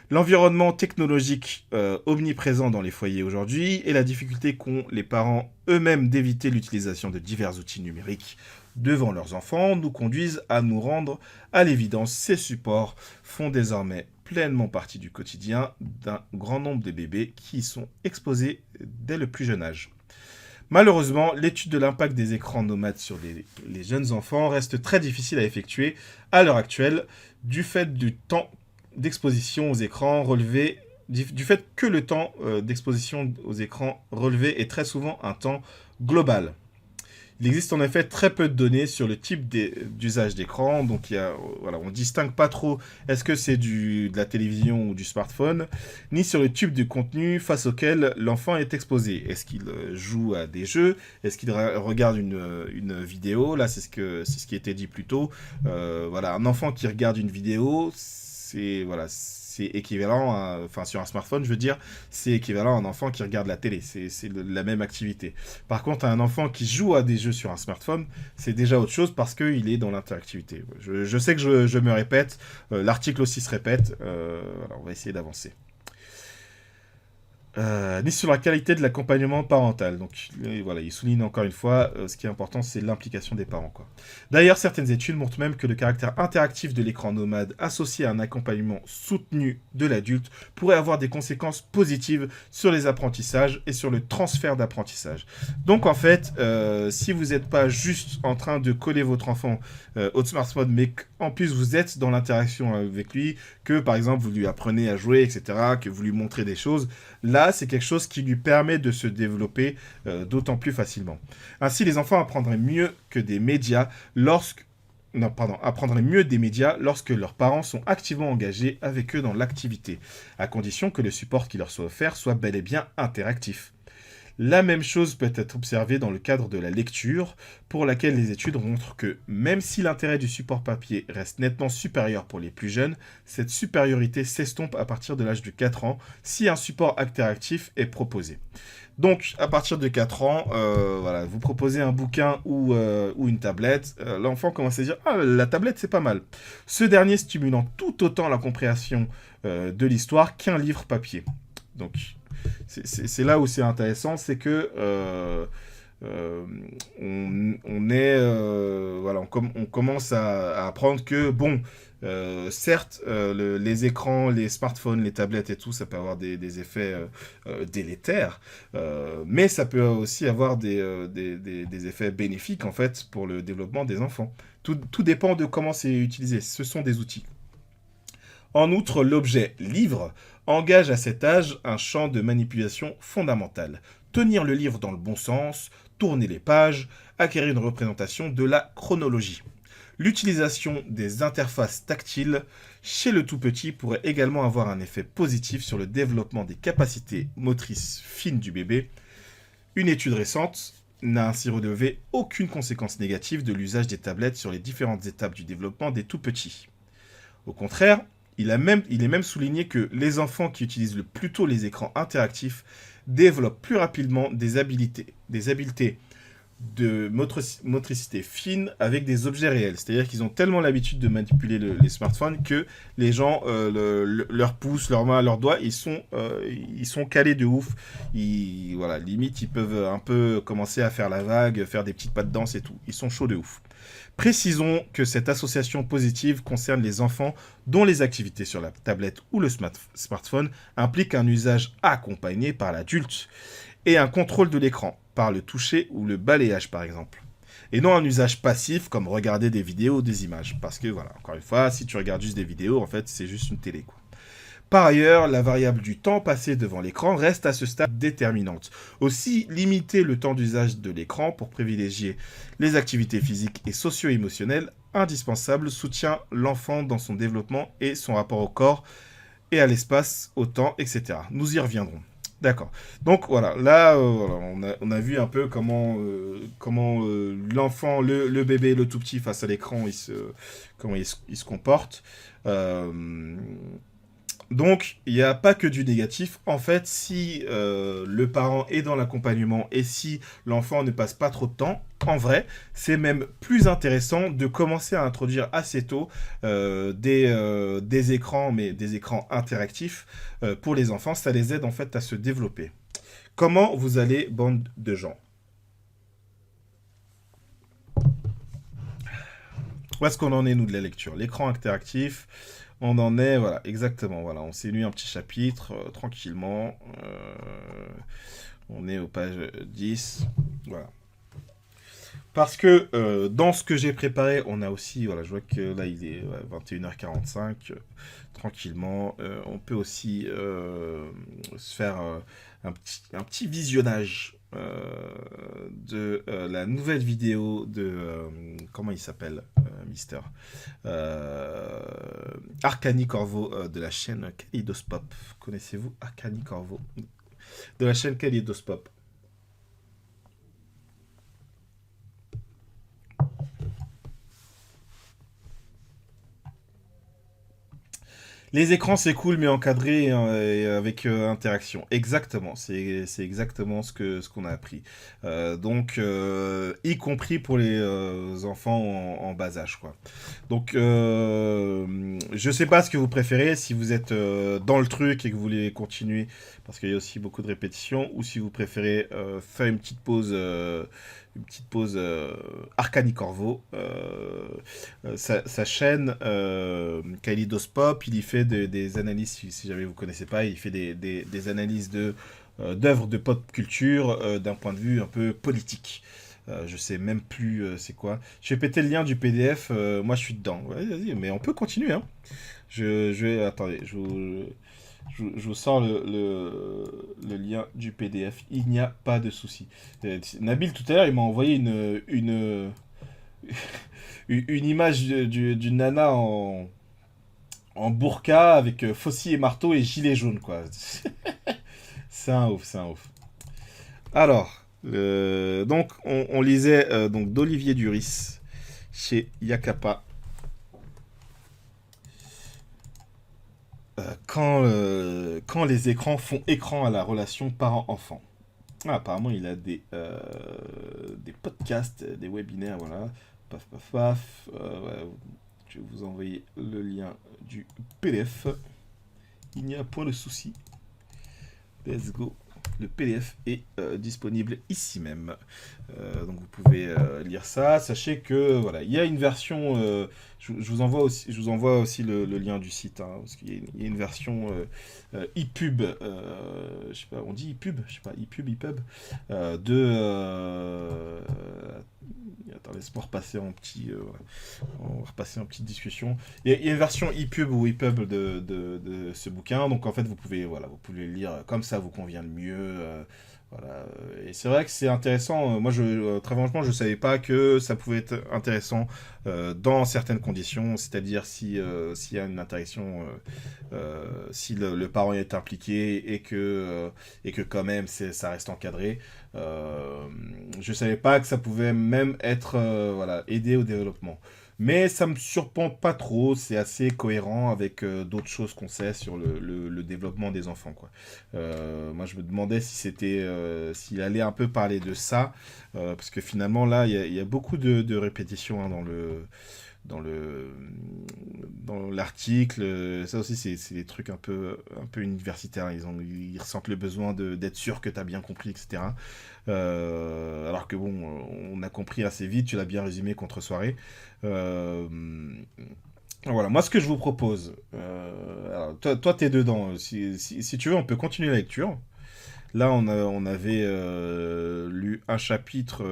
L'environnement technologique omniprésent dans les foyers aujourd'hui et la difficulté qu'ont les parents eux-mêmes d'éviter l'utilisation de divers outils numériques devant leurs enfants nous conduisent à nous rendre à l'évidence. Ces supports font désormais pleinement partie du quotidien d'un grand nombre de bébés qui y sont exposés dès le plus jeune âge. Malheureusement, l'étude de l'impact des écrans nomades sur les jeunes enfants reste très difficile à effectuer à l'heure actuelle du fait du temps d'exposition aux écrans relevé, du fait que le temps d'exposition aux écrans relevé est très souvent un temps global. Il existe en effet très peu de données sur le type d'usage d'écran, donc on ne distingue pas trop est-ce que c'est de la télévision ou du smartphone, ni sur le type de contenu face auquel l'enfant est exposé. Est-ce qu'il joue à des jeux ? Est-ce qu'il regarde une vidéo ? Là, c'est ce qui était dit plus tôt. Un enfant qui regarde une vidéo, c'est équivalent sur un smartphone, je veux dire, c'est équivalent à un enfant qui regarde la télé. C'est la même activité. Par contre, un enfant qui joue à des jeux sur un smartphone, c'est déjà autre chose parce qu'il est dans l'interactivité. Je sais que je me répète, l'article aussi se répète, on va essayer d'avancer. Ni sur la qualité de l'accompagnement parental. Donc il souligne encore une fois, ce qui est important, c'est l'implication des parents, quoi. D'ailleurs, certaines études montrent même que le caractère interactif de l'écran nomade associé à un accompagnement soutenu de l'adulte pourrait avoir des conséquences positives sur les apprentissages et sur le transfert d'apprentissage. Donc en fait, si vous n'êtes pas juste en train de coller votre enfant au smartphone, mais qu'en plus vous êtes dans l'interaction avec lui, que par exemple vous lui apprenez à jouer, etc., que vous lui montrez des choses, Là, c'est quelque chose qui lui permet de se développer d'autant plus facilement. Ainsi, les enfants apprendraient mieux que des médias lorsque non, pardon, apprendraient mieux des médias lorsque leurs parents sont activement engagés avec eux dans l'activité, à condition que le support qui leur soit offert soit bel et bien interactif. La même chose peut être observée dans le cadre de la lecture, pour laquelle les études montrent que même si l'intérêt du support papier reste nettement supérieur pour les plus jeunes, cette supériorité s'estompe à partir de l'âge de 4 ans si un support interactif est proposé. Donc, à partir de 4 ans, voilà, vous proposez un bouquin ou une tablette, l'enfant commence à dire « Ah, la tablette, c'est pas mal ». Ce dernier stimulant tout autant la compréhension de l'histoire qu'un livre papier. Donc, c'est là où c'est intéressant, c'est que euh, on est, voilà, on commence à apprendre que, bon, certes, les écrans, les smartphones, les tablettes et tout, ça peut avoir des effets délétères, mais ça peut aussi avoir des effets bénéfiques, en fait, pour le développement des enfants. Tout dépend de comment c'est utilisé. Ce sont des outils. En outre, l'objet livre engage à cet âge un champ de manipulation fondamental. Tenir le livre dans le bon sens, tourner les pages, acquérir une représentation de la chronologie. L'utilisation des interfaces tactiles chez le tout petit pourrait également avoir un effet positif sur le développement des capacités motrices fines du bébé. Une étude récente n'a ainsi relevé aucune conséquence négative de l'usage des tablettes sur les différentes étapes du développement des tout petits. Au contraire, il est même souligné que les enfants qui utilisent le plus tôt les écrans interactifs développent plus rapidement des habiletés de motricité fine avec des objets réels. C'est-à-dire qu'ils ont tellement l'habitude de manipuler les smartphones que les gens, leurs pouces, leurs mains, leurs doigts, ils sont calés de ouf. Voilà, limite, ils peuvent un peu commencer à faire la vague, faire des petites pas de danse et tout. Ils sont chauds de ouf. Précisons que cette association positive concerne les enfants dont les activités sur la tablette ou le smartphone impliquent un usage accompagné par l'adulte et un contrôle de l'écran, par le toucher ou le balayage par exemple. Et non un usage passif comme regarder des vidéos ou des images. Parce que voilà, encore une fois, si tu regardes juste des vidéos, en fait, c'est juste une télé, quoi. Par ailleurs, la variable du temps passé devant l'écran reste à ce stade déterminante. Aussi, limiter le temps d'usage de l'écran pour privilégier les activités physiques et socio-émotionnelles indispensables soutient l'enfant dans son développement et son rapport au corps et à l'espace, au temps, etc. Nous y reviendrons. D'accord. Donc voilà, là, voilà, on a vu un peu comment l'enfant, le bébé, le tout petit face à l'écran, comment il se comporte. Euh, donc, il n'y a pas que du négatif. En fait, si le parent est dans l'accompagnement et si l'enfant ne passe pas trop de temps, en vrai, c'est même plus intéressant de commencer à introduire assez tôt des écrans, mais des écrans interactifs pour les enfants. Ça les aide en fait à se développer. Comment vous allez, bande de gens? Où est-ce qu'on en est, nous, de la lecture? L'écran interactif, on en est, voilà, exactement, voilà. On s'est lu un petit chapitre, tranquillement. On est aux pages 10, voilà. Parce que dans ce que j'ai préparé, on a aussi, voilà, je vois que là, il est 21h45, tranquillement. On peut aussi se faire un petit visionnage de la nouvelle vidéo de comment il s'appelle Mister Arcani Corvo de la chaîne Kaleidoscope. Connaissez-vous Arcani Corvo de la chaîne Kaleidoscope? Les écrans, c'est cool, mais encadré et avec interaction. Exactement, c'est exactement ce qu'on a appris. Y compris pour les enfants en bas âge, quoi. Donc, je sais pas ce que vous préférez, si vous êtes dans le truc et que vous voulez continuer, parce qu'il y a aussi beaucoup de répétitions, ou si vous préférez faire une petite pause Arcani Corvo. Sa chaîne Kaleidoscope, il y fait des analyses, si jamais vous connaissez pas, il fait des analyses d'œuvres de pop culture d'un point de vue un peu politique. Je sais même plus c'est quoi. Je vais péter le lien du PDF, moi je suis dedans. Ouais, vas-y, mais on peut continuer, hein. Attendez, Je vous sors le lien du PDF. Il n'y a pas de souci. Nabil, tout à l'heure, il m'a envoyé une image d'une nana en burqa avec faucille et marteau et gilet jaune, quoi. C'est un ouf, c'est un ouf. Alors, donc, on lisait donc d'Olivier Duris chez Yakapa. Quand les écrans font écran à la relation parent-enfant. Ah, apparemment, il a des podcasts, des webinaires, voilà. Paf, paf, paf. Ouais, je vais vous envoyer le lien du PDF. Il n'y a point de souci. Let's go. Le PDF est disponible ici même. Donc vous pouvez lire ça. Sachez que voilà, il y a une version. Je vous envoie aussi le lien du site, hein, parce qu'il y a une version ePub. Je sais pas, on dit ePub, je sais pas, ePub, attends, laisse-moi repasser en petit. On va repasser en petite discussion. Il y a une version ePub ou ePub de ce bouquin, donc en fait vous pouvez le lire comme ça vous convient le mieux. Voilà. Et c'est vrai que c'est intéressant. Moi, très franchement, je savais pas que ça pouvait être intéressant dans certaines conditions, c'est-à-dire s'il y a une interaction, si le parent est impliqué et que quand même ça reste encadré. Je savais pas que ça pouvait même être voilà, aider au développement. Mais ça me surprend pas trop, c'est assez cohérent avec d'autres choses qu'on sait sur le développement des enfants, quoi. Moi, je me demandais si s'il allait un peu parler de ça, parce que finalement, là, il y a beaucoup de répétitions hein, dans le, dans l'article. Ça aussi, c'est des trucs un peu universitaires. Ils ressentent le besoin d'être sûr que tu as bien compris, etc. Alors que bon, on a compris assez vite, tu l'as bien résumé contre soirée. Euh, voilà, moi ce que je vous propose, alors, toi t'es dedans, si tu veux on peut continuer la lecture. Là on avait lu un chapitre,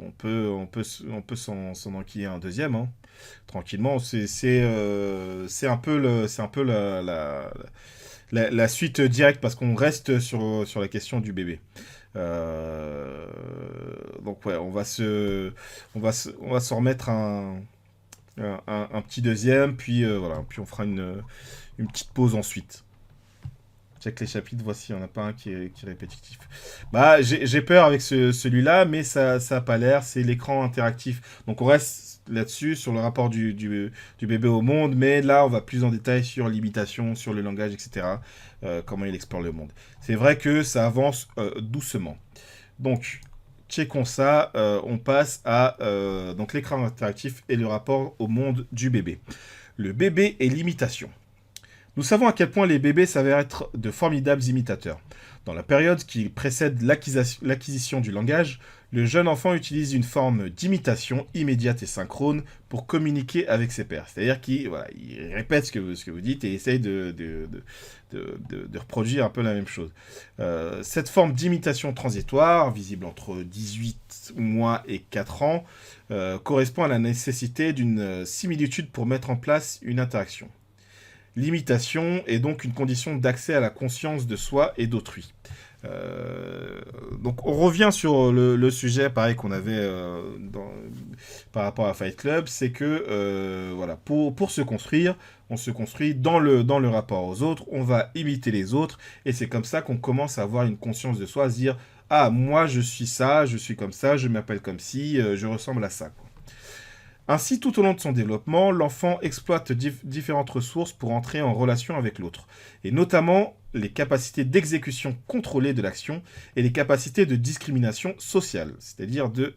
on peut s'en enquiller un deuxième, hein, tranquillement. C'est un peu, c'est un peu la suite directe parce qu'on reste sur la question du bébé. Euh, donc ouais, on va se remettre un petit deuxième, puis voilà, puis on fera une petite pause ensuite. Check les chapitres, voici, il n'y en a pas un qui est répétitif. Bah, j'ai peur avec celui-là, mais ça a pas l'air, c'est l'écran interactif. Donc on reste là-dessus, sur le rapport du bébé au monde, mais là on va plus en détail sur l'imitation, sur le langage, etc. Comment il explore le monde. C'est vrai que ça avance doucement. Donc, checkons ça, on passe à donc l'écran interactif et le rapport au monde du bébé. Le bébé et l'imitation. Nous savons à quel point les bébés s'avèrent être de formidables imitateurs. Dans la période qui précède l'acquisition du langage, le jeune enfant utilise une forme d'imitation immédiate et synchrone pour communiquer avec ses pairs. C'est-à-dire qu'il voilà, il répète ce que vous dites et essaye de reproduire un peu la même chose. Cette forme d'imitation transitoire, visible entre 18 mois et 4 ans, correspond à la nécessité d'une similitude pour mettre en place une interaction. L'imitation est donc une condition d'accès à la conscience de soi et d'autrui. Donc on revient sur le sujet pareil qu'on avait par rapport à Fight Club, c'est que voilà, pour se construire, on se construit dans le rapport aux autres, on va imiter les autres, et c'est comme ça qu'on commence à avoir une conscience de soi, à se dire ah moi je suis ça, je suis comme ça, je m'appelle comme ci, je ressemble à ça, quoi. Ainsi, tout au long de son développement, l'enfant exploite différentes ressources pour entrer en relation avec l'autre, et notamment les capacités d'exécution contrôlée de l'action et les capacités de discrimination sociale, c'est-à-dire de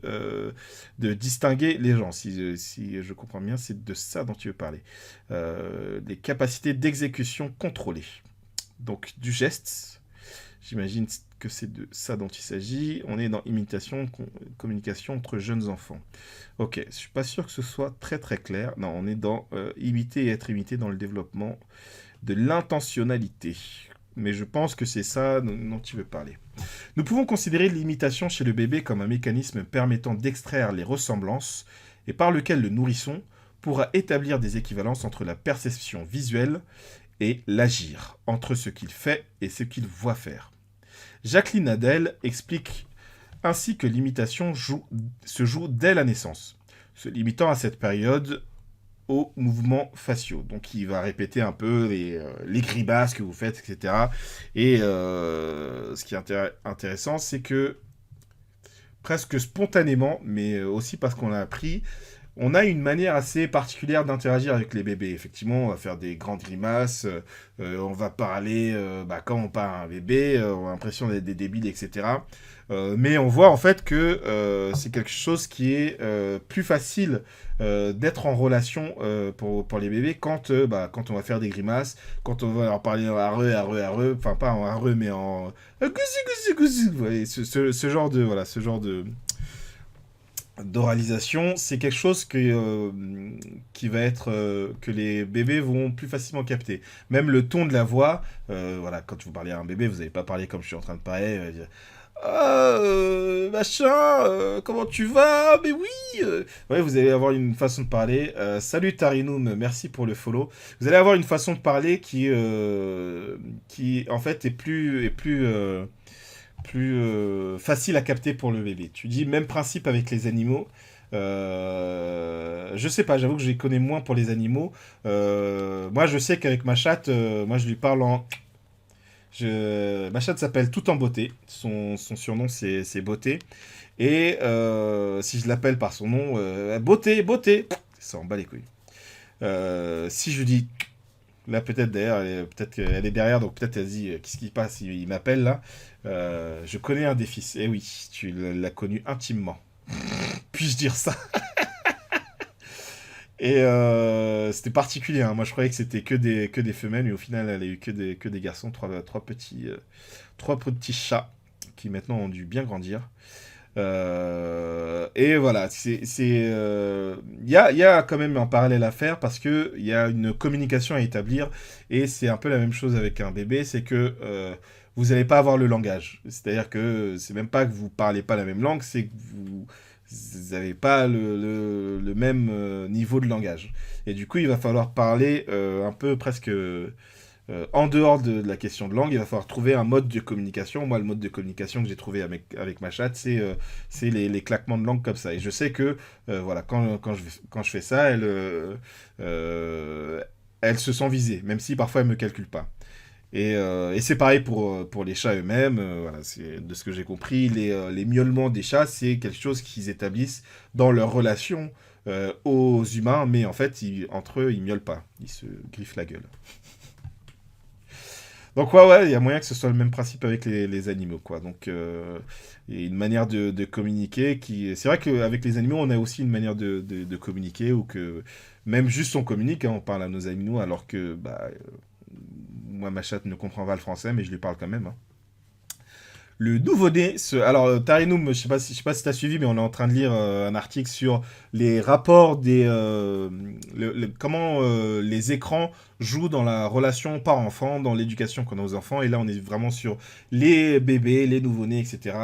distinguer les gens. Si je comprends bien, c'est de ça dont tu veux parler. Les capacités d'exécution contrôlée. Donc du geste, j'imagine que c'est de ça dont il s'agit. On est dans imitation, communication entre jeunes enfants. Ok, je suis pas sûr que ce soit très très clair. Non, on est dans imiter et être imité dans le développement de l'intentionnalité. Mais je pense que c'est ça dont tu veux parler. Nous pouvons considérer l'imitation chez le bébé comme un mécanisme permettant d'extraire les ressemblances et par lequel le nourrisson pourra établir des équivalences entre la perception visuelle et l'agir, entre ce qu'il fait et ce qu'il voit faire. Jacqueline Adel explique ainsi que l'imitation se joue dès la naissance, se limitant à cette période aux mouvements faciaux. Donc il va répéter un peu les grimaces que vous faites, etc. Et ce qui est intéressant, c'est que presque spontanément, mais aussi parce qu'on l'a appris, on a une manière assez particulière d'interagir avec les bébés. Effectivement, on va faire des grandes grimaces, on va parler, quand on parle à un bébé, on a l'impression d'être des débiles, etc. Mais on voit en fait que c'est quelque chose qui est plus facile d'être en relation pour les bébés quand on va faire des grimaces, quand on va leur parler en areux, enfin pas en areux, mais en vous voyez, ce genre de d'oralisation, c'est quelque chose qui va être que les bébés vont plus facilement capter. Même le ton de la voix, quand vous parlez à un bébé, vous n'allez pas parler comme je suis en train de parler, dire ah, machin, comment tu vas? Mais oui! Ouais, vous allez avoir une façon de parler. Salut Tarinoum, merci pour le follow. Vous allez avoir une façon de parler qui en fait, est plus facile à capter pour le bébé. Tu dis même principe avec les animaux. Je sais pas, j'avoue que je les connais moins pour les animaux. Moi, je sais qu'avec ma chatte, moi, je lui parle en... Ma chatte s'appelle Tout en Beauté. Son surnom, c'est Beauté. Et si je l'appelle par son nom, Beauté, Beauté, ça en bat les couilles. Si je lui dis... Là, peut-être d'ailleurs, peut-être qu'elle est derrière, donc peut-être elle se dit qu'est-ce qui passe, il m'appelle là. Je connais un des fils. Eh oui, tu l'as connu intimement. Puis-je dire ça? Et c'était particulier, hein. Moi, je croyais que c'était que des femelles, mais au final, elle a eu que des garçons, trois petits chats qui maintenant ont dû bien grandir. Et voilà, il y a quand même un parallèle à faire parce que il y a une communication à établir et c'est un peu la même chose avec un bébé, c'est que vous n'allez pas avoir le langage. C'est-à-dire que c'est même pas que vous parlez pas la même langue, c'est que vous n'avez pas le même niveau de langage. Et du coup, il va falloir parler un peu presque en dehors de la question de langue, il va falloir trouver un mode de communication. Moi, le mode de communication que j'ai trouvé avec ma chatte, c'est les claquements de langue comme ça. Et je sais que quand je fais ça, elle se sent visée, même si parfois elle me calcule pas. Et c'est pareil pour les chats eux-mêmes. De ce que j'ai compris, les miaulements des chats, c'est quelque chose qu'ils établissent dans leur relation aux humains, mais en fait, entre eux, ils miaulent pas. Ils se griffent la gueule. Donc ouais, il y a moyen que ce soit le même principe avec les animaux, quoi. Donc il y a une manière de communiquer qui... C'est vrai qu'avec les animaux, on a aussi une manière de communiquer, ou que même juste on communique, hein, on parle à nos animaux, alors que moi, ma chatte ne comprend pas le français, mais je lui parle quand même, hein. Le nouveau-né, alors Tarinoum, je sais pas si tu as suivi, mais on est en train de lire un article sur les rapports comment les écrans jouent dans la relation parent-enfant, dans l'éducation qu'on a aux enfants. Et là, on est vraiment sur les bébés, les nouveau-nés, etc.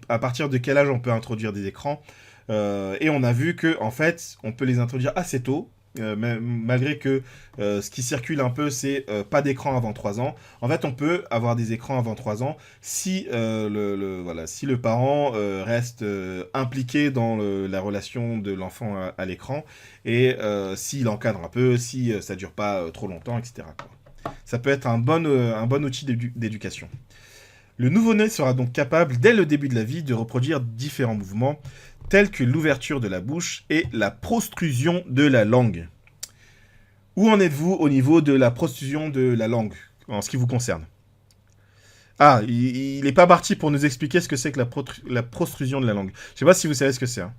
À partir de quel âge on peut introduire des écrans? Et on a vu que en fait, on peut les introduire assez tôt. Malgré que ce qui circule un peu, c'est pas d'écran avant 3 ans. En fait, on peut avoir des écrans avant 3 ans si, si le parent reste impliqué dans la relation de l'enfant à l'écran, et s'il encadre un peu, si ça dure pas trop longtemps, etc., quoi. Ça peut être un bon outil d'éducation. Le nouveau-né sera donc capable, dès le début de la vie, de reproduire différents mouvements, tels que l'ouverture de la bouche et la protrusion de la langue. Où en êtes-vous au niveau de la protrusion de la langue, en ce qui vous concerne? Ah, il n'est pas parti pour nous expliquer ce que c'est que la protrusion de la langue. Je ne sais pas si vous savez ce que c'est, hein.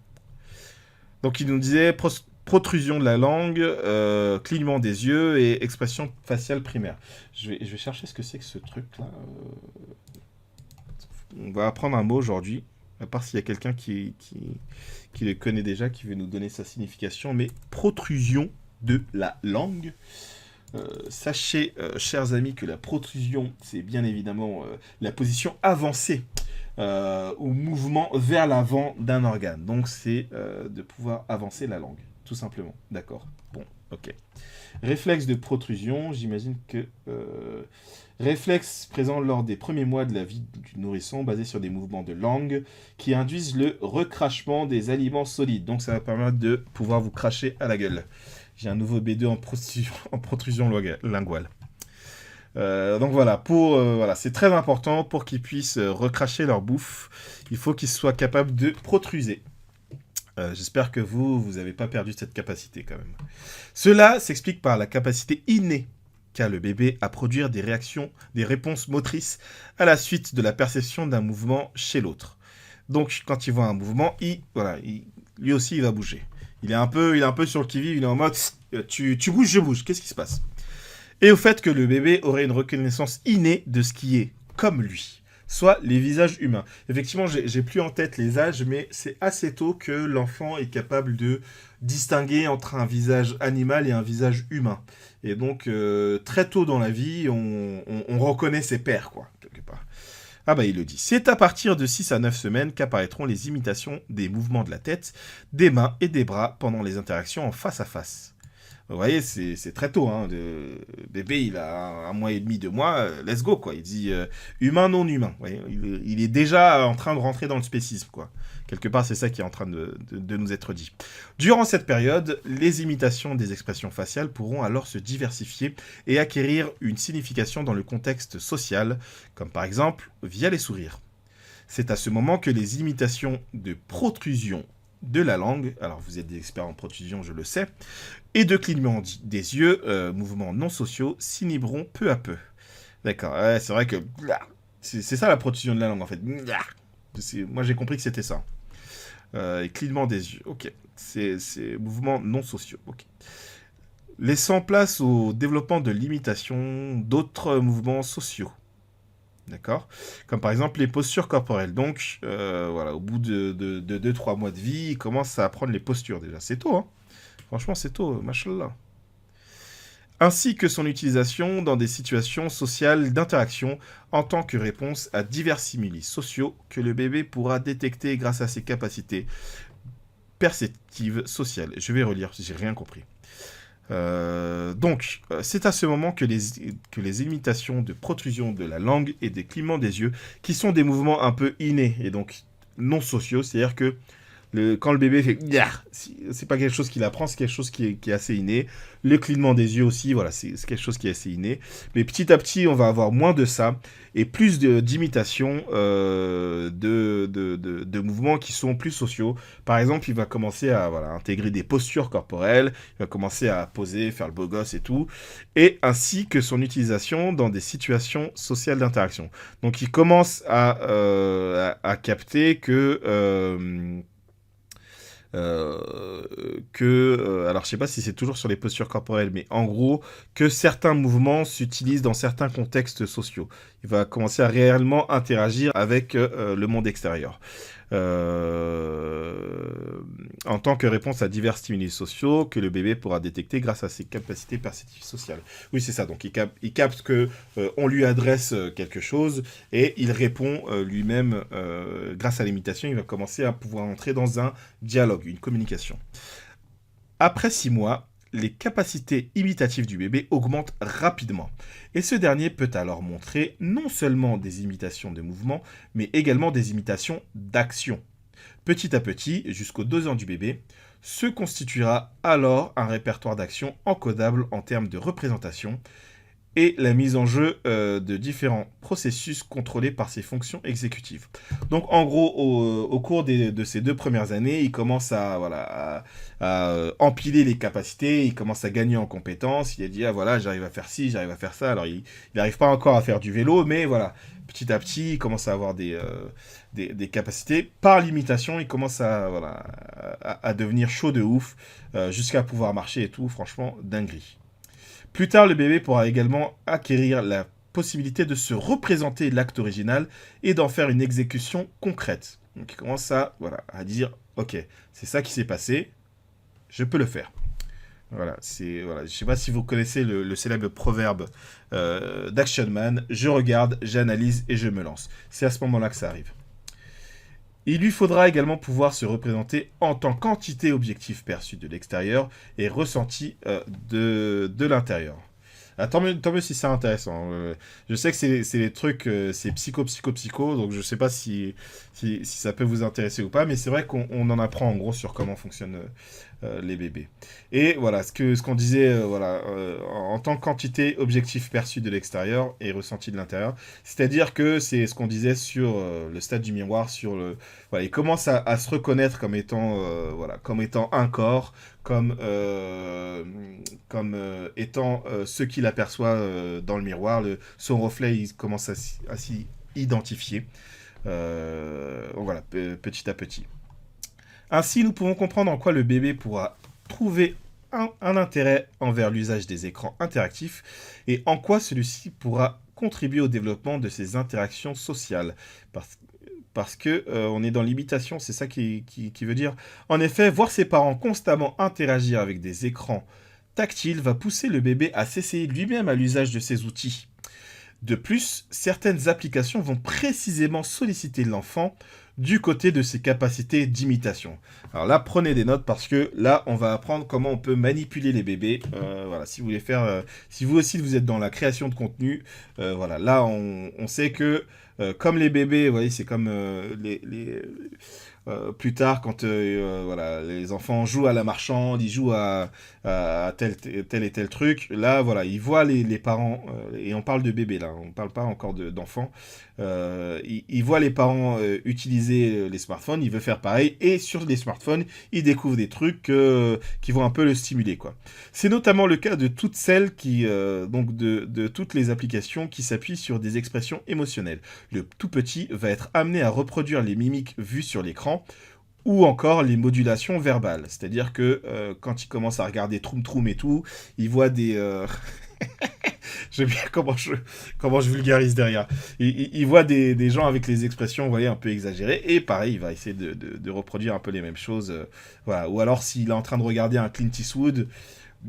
Donc il nous disait protrusion de la langue, clignement des yeux et expression faciale primaire. Je vais chercher ce que c'est que ce truc-là. On va apprendre un mot aujourd'hui, à part s'il y a quelqu'un qui le connaît déjà, qui veut nous donner sa signification. Mais protrusion de la langue. Sachez, chers amis, que la protrusion, c'est bien évidemment la position avancée ou mouvement vers l'avant d'un organe. Donc c'est de pouvoir avancer la langue. tout simplement. D'accord. Bon, ok. Réflexe de protrusion, j'imagine que... réflexe présent lors des premiers mois de la vie du nourrisson, basé sur des mouvements de langue qui induisent le recrachement des aliments solides. Donc ça va permettre de pouvoir vous cracher à la gueule. J'ai un nouveau B2 en protrusion linguale. Donc voilà, voilà, c'est très important pour qu'ils puissent recracher leur bouffe. Il faut qu'ils soient capables de protruser. J'espère que vous n'avez pas perdu cette capacité quand même. Cela s'explique par la capacité innée qu'a le bébé à produire des réponses motrices à la suite de la perception d'un mouvement chez l'autre. Donc quand il voit un mouvement, lui aussi il va bouger. Il est un peu sur le qui-vive, il est en mode tu bouges, je bouge, qu'est-ce qui se passe? Et au fait que le bébé aurait une reconnaissance innée de ce qui est comme lui, soit les visages humains. Effectivement, j'ai plus en tête les âges, mais c'est assez tôt que l'enfant est capable de distinguer entre un visage animal et un visage humain. Et donc, très tôt dans la vie, on reconnaît ses pairs, quoi, quelque part. Ah bah il le dit. C'est à partir de 6 à 9 semaines qu'apparaîtront les imitations des mouvements de la tête, des mains et des bras pendant les interactions en face à face. Vous voyez, c'est très tôt. Hein, bébé, il a 1 mois et demi, 2 mois, let's go, quoi. Il dit humain, non humain. Vous voyez, il est déjà en train de rentrer dans le spécisme, quoi. Quelque part, c'est ça qui est en train de nous être dit. Durant cette période, les imitations des expressions faciales pourront alors se diversifier et acquérir une signification dans le contexte social, comme par exemple via les sourires. C'est à ce moment que les imitations de protrusion de la langue, alors vous êtes des experts en protrusion, je le sais, et de clignement des yeux, mouvements non sociaux, s'inhiberont peu à peu. D'accord, ouais, c'est vrai que c'est ça la protrusion de la langue en fait. Moi j'ai compris que c'était ça. Et clignement des yeux, ok. C'est mouvements non sociaux, ok. Laissant place au développement de l'imitation d'autres mouvements sociaux. D'accord. Comme par exemple les postures corporelles. Donc, voilà, au bout de 2-3 mois de vie, il commence à apprendre les postures déjà. C'est tôt, hein. Franchement, c'est tôt, machallah. Ainsi que son utilisation dans des situations sociales d'interaction en tant que réponse à divers stimuli sociaux que le bébé pourra détecter grâce à ses capacités perceptives sociales. Je vais relire, j'ai rien compris. Donc, c'est à ce moment que les imitations de protrusion de la langue et des clignements des yeux, qui sont des mouvements un peu innés et donc non sociaux, c'est-à-dire que quand le bébé fait c'est pas quelque chose qu'il apprend, c'est quelque chose qui est assez inné. Le clignement des yeux aussi, voilà, c'est quelque chose qui est assez inné. Mais petit à petit, on va avoir moins de ça et plus d'imitations de mouvements qui sont plus sociaux. Par exemple, il va commencer à intégrer des postures corporelles, il va commencer à poser, faire le beau gosse et tout, et ainsi que son utilisation dans des situations sociales d'interaction. Donc, il commence à capter que... alors je sais pas si c'est toujours sur les postures corporelles, mais en gros, que certains mouvements s'utilisent dans certains contextes sociaux. Il va commencer à réellement interagir avec le monde extérieur. En tant que réponse à divers stimuli sociaux que le bébé pourra détecter grâce à ses capacités perceptives sociales. Oui, c'est ça. Donc, il capte que on lui adresse quelque chose et il répond lui-même grâce à l'imitation. Il va commencer à pouvoir entrer dans un dialogue, une communication. Après 6 mois, les capacités imitatives du bébé augmentent rapidement. Et ce dernier peut alors montrer non seulement des imitations de mouvements, mais également des imitations d'actions. Petit à petit, jusqu'aux 2 ans du bébé, se constituera alors un répertoire d'actions encodable en termes de représentation et la mise en jeu de différents processus contrôlés par ses fonctions exécutives. Donc en gros, au cours de ces 2 premières années, il commence à empiler les capacités, il commence à gagner en compétences, il a dit, ah voilà, j'arrive à faire ci, j'arrive à faire ça. Alors il n'arrive pas encore à faire du vélo, mais voilà, petit à petit, il commence à avoir des capacités. Par l'imitation, il commence à devenir chaud de ouf, jusqu'à pouvoir marcher et tout, franchement, dinguerie. Plus tard, le bébé pourra également acquérir la possibilité de se représenter l'acte original et d'en faire une exécution concrète. Donc il commence à dire, ok, c'est ça qui s'est passé, je peux le faire. Voilà, je ne sais pas si vous connaissez le célèbre proverbe d'Action Man, je regarde, j'analyse et je me lance. C'est à ce moment-là que ça arrive. Il lui faudra également pouvoir se représenter en tant qu'entité objective perçue de l'extérieur et ressentie de l'intérieur. Ah, tant mieux si c'est intéressant. Je sais que c'est les trucs, c'est psycho, donc je sais pas si ça peut vous intéresser ou pas, mais c'est vrai qu'on en apprend en gros sur comment fonctionnent les bébés. Et voilà, ce qu'on disait, voilà, en tant qu'entité objectif perçu de l'extérieur et ressenti de l'intérieur, c'est-à-dire que c'est ce qu'on disait sur le stade du miroir, voilà, il commence à se reconnaître comme étant, voilà, comme étant un corps, comme étant ce qu'il aperçoit dans le miroir. Son reflet, il commence à s'y identifier. Voilà, petit à petit. Ainsi, nous pouvons comprendre en quoi le bébé pourra trouver un intérêt envers l'usage des écrans interactifs et en quoi celui-ci pourra contribuer au développement de ses interactions sociales. Parce que on est dans l'imitation, c'est ça qui veut dire. En effet, voir ses parents constamment interagir avec des écrans tactiles va pousser le bébé à s'essayer lui-même à l'usage de ces outils. De plus, certaines applications vont précisément solliciter l'enfant du côté de ses capacités d'imitation. Alors là, prenez des notes parce que là, on va apprendre comment on peut manipuler les bébés. Voilà, si vous voulez faire, si vous aussi vous êtes dans la création de contenu, voilà, là, on sait que comme les bébés, vous voyez, c'est comme plus tard, quand voilà, les enfants jouent à la marchande, ils jouent à tel et tel truc, là, voilà, ils voient les parents, et on parle de bébés, là, on ne parle pas encore d'enfants, ils voient les parents utiliser les smartphones, ils veulent faire pareil, et sur les smartphones, ils découvrent des trucs qui vont un peu le stimuler, quoi. C'est notamment le cas de toutes celles qui, donc de toutes les applications qui s'appuient sur des expressions émotionnelles. Le tout petit va être amené à reproduire les mimiques vues sur l'écran, ou encore les modulations verbales. C'est-à-dire que quand il commence à regarder Troum Troum et tout, il voit des... J'aime bien comment je vulgarise derrière. Il voit des gens avec les expressions, vous voyez, un peu exagérées, et pareil, il va essayer de reproduire un peu les mêmes choses. Voilà. Ou alors, s'il est en train de regarder un Clint Eastwood,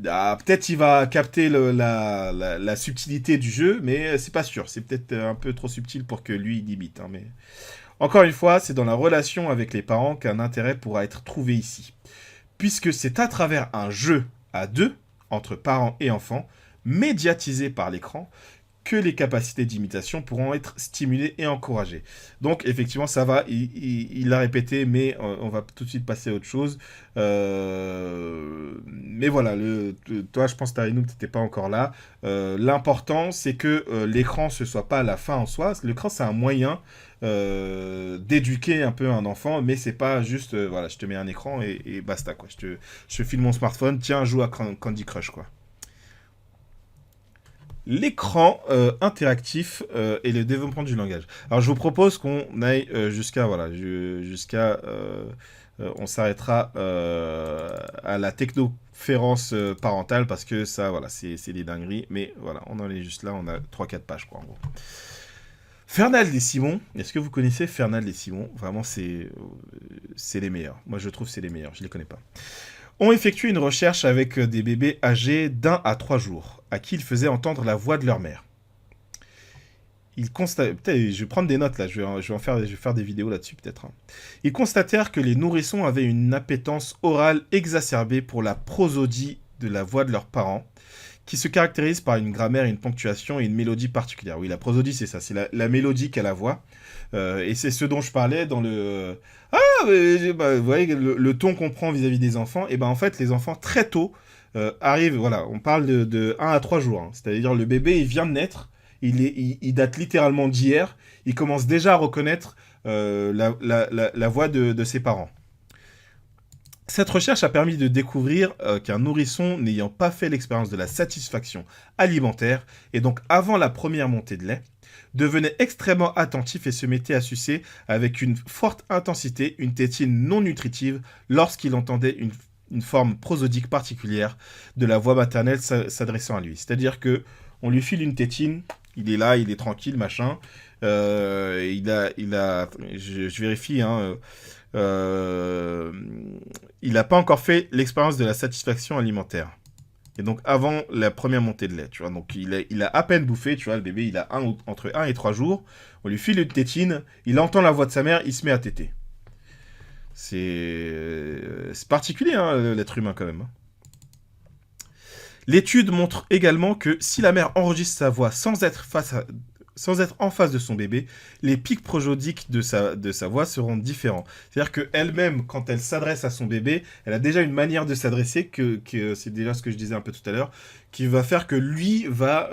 peut-être il va capter la subtilité du jeu, mais c'est pas sûr. C'est peut-être un peu trop subtil pour que lui, il imite. Hein, mais... Encore une fois, c'est dans la relation avec les parents qu'un intérêt pourra être trouvé ici. Puisque c'est à travers un jeu à deux, entre parents et enfants, médiatisé par l'écran, que les capacités d'imitation pourront être stimulées et encouragées. Donc effectivement, ça va, il l'a répété, mais on va tout de suite passer à autre chose. Mais voilà, toi, je pense, Tarinouk, tu n'étais pas encore là. L'important, c'est que l'écran, ce soit pas la fin en soi. L'écran, c'est un moyen d'éduquer un peu un enfant, mais c'est pas juste, voilà, je te mets un écran et basta, quoi. Je file mon smartphone, tiens, joue à Candy Crush, quoi. L'écran interactif et le développement du langage. Alors je vous propose qu'on aille jusqu'à voilà, on s'arrêtera à la technoférence parentale parce que ça voilà, c'est des dingueries, mais voilà, on en est juste là, on a 3-4 pages je crois en gros. Fernald et Simon, est-ce que vous connaissez Fernald et Simon? Vraiment c'est les meilleurs. Moi je trouve c'est les meilleurs, je les connais pas. Ont effectué une recherche avec des bébés âgés d'1 à 3 jours, à qui ils faisaient entendre la voix de leur mère. Ils constatèrent, je vais prendre des notes là, je vais faire des vidéos là-dessus peut-être. Hein. Ils constatèrent que les nourrissons avaient une appétence orale exacerbée pour la prosodie de la voix de leurs parents, qui se caractérise par une grammaire, une ponctuation et une mélodie particulière. Oui, la prosodie, c'est ça, c'est la mélodie qu'à la voix. Et c'est ce dont je parlais dans le... vous voyez, le ton qu'on prend vis-à-vis des enfants, et ben en fait, les enfants, très tôt, arrivent, voilà, on parle de 1 à 3 jours. Hein. C'est-à-dire, le bébé, il vient de naître, il date littéralement d'hier, il commence déjà à reconnaître la voix de ses parents. Cette recherche a permis de découvrir qu'un nourrisson n'ayant pas fait l'expérience de la satisfaction alimentaire, et donc avant la première montée de lait, devenait extrêmement attentif et se mettait à sucer avec une forte intensité une tétine non nutritive lorsqu'il entendait une forme prosodique particulière de la voix maternelle s'adressant à lui. C'est-à-dire que on lui file une tétine, il est là, il est tranquille, machin. Je vérifie, hein, il n'a pas encore fait l'expérience de la satisfaction alimentaire. Et donc, avant la première montée de lait, tu vois. Donc, il a à peine bouffé, tu vois, le bébé, il a entre 1 et 3 jours. On lui file une tétine, il entend la voix de sa mère, il se met à téter. C'est particulier, hein, l'être humain, quand même. Hein. L'étude montre également que si la mère enregistre sa voix sans être en face de son bébé, les pics prosodiques de sa voix seront différents. C'est-à-dire qu'elle-même, quand elle s'adresse à son bébé, elle a déjà une manière de s'adresser, que c'est déjà ce que je disais un peu tout à l'heure, qui va faire que lui va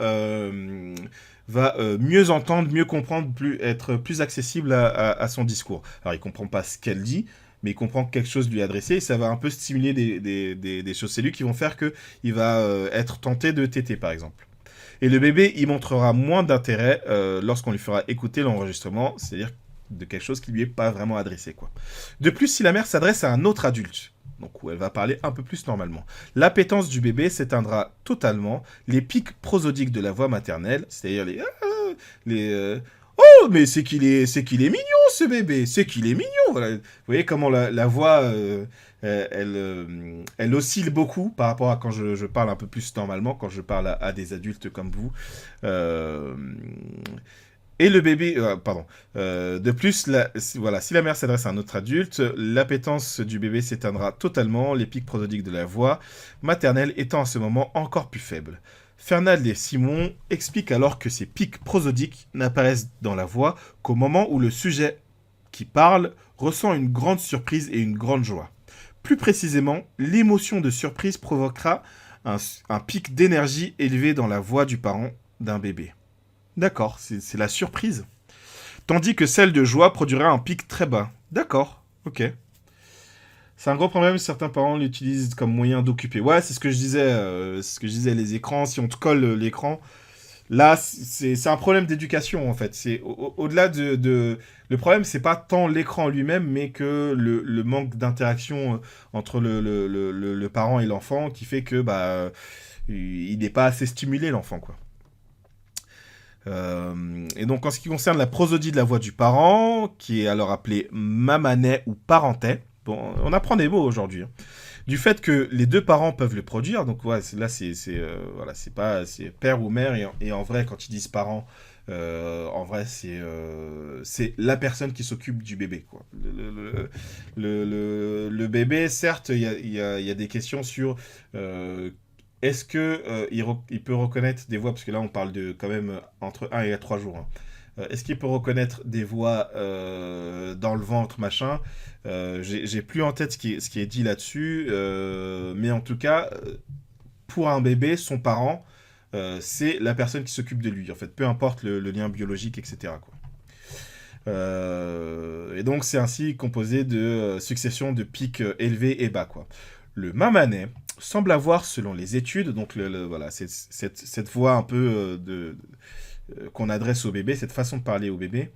mieux entendre, mieux comprendre, être plus accessible à son discours. Alors il comprend pas ce qu'elle dit, mais il comprend que quelque chose lui est adressé, et ça va un peu stimuler des choses cellules qui vont faire qu'il va être tenté de téter, par exemple. Et le bébé, il montrera moins d'intérêt lorsqu'on lui fera écouter l'enregistrement, c'est-à-dire de quelque chose qui lui est pas vraiment adressé, quoi. De plus, si la mère s'adresse à un autre adulte, donc où elle va parler un peu plus normalement, l'appétence du bébé s'éteindra totalement, les pics prosodiques de la voix maternelle, c'est-à-dire les oh, mais c'est qu'il est mignon, ce bébé, c'est qu'il est mignon. Voilà. Vous voyez comment la voix, elle oscille beaucoup par rapport à quand je parle un peu plus normalement, quand je parle à des adultes comme vous. Euh, et le bébé, pardon. De plus, voilà, si la mère s'adresse à un autre adulte, l'appétence du bébé s'éteindra totalement, les pics prosodiques de la voix maternelle étant à ce moment encore plus faibles. Fernald et Simon expliquent alors que ces pics prosodiques n'apparaissent dans la voix qu'au moment où le sujet qui parle ressent une grande surprise et une grande joie. Plus précisément, l'émotion de surprise provoquera un pic d'énergie élevé dans la voix du parent d'un bébé. D'accord, c'est la surprise. Tandis que celle de joie produira un pic très bas. D'accord, ok. C'est un gros problème, certains parents l'utilisent comme moyen d'occuper. Ouais, c'est ce que je disais, les écrans, si on te colle l'écran, là, c'est un problème d'éducation, en fait. C'est au-delà Le problème, c'est pas tant l'écran lui-même, mais que le manque d'interaction entre le parent et l'enfant qui fait que, il n'est pas assez stimulé, l'enfant, quoi. Et donc, en ce qui concerne la prosodie de la voix du parent, qui est alors appelée mamanet ou parentais, bon, on apprend des mots aujourd'hui, hein. Du fait que les deux parents peuvent le produire, donc ouais, là voilà, c'est père ou mère, et en vrai, quand ils disent parents, en vrai, c'est la personne qui s'occupe du bébé, quoi. Le bébé, certes, il y a des questions sur est-ce que il peut reconnaître des voix, parce que là on parle de quand même entre 1 et 3 jours, hein. Est-ce qu'il peut reconnaître des voix dans le ventre, machin? J'ai plus en tête ce qui est dit là-dessus, mais en tout cas, pour un bébé, son parent, c'est la personne qui s'occupe de lui, en fait, peu importe le lien biologique, etc., quoi. Et donc c'est ainsi composé de succession de pics élevés et bas, quoi. Le mamanet semble avoir, selon les études, donc voilà, cette voix un peu qu'on adresse au bébé, cette façon de parler au bébé,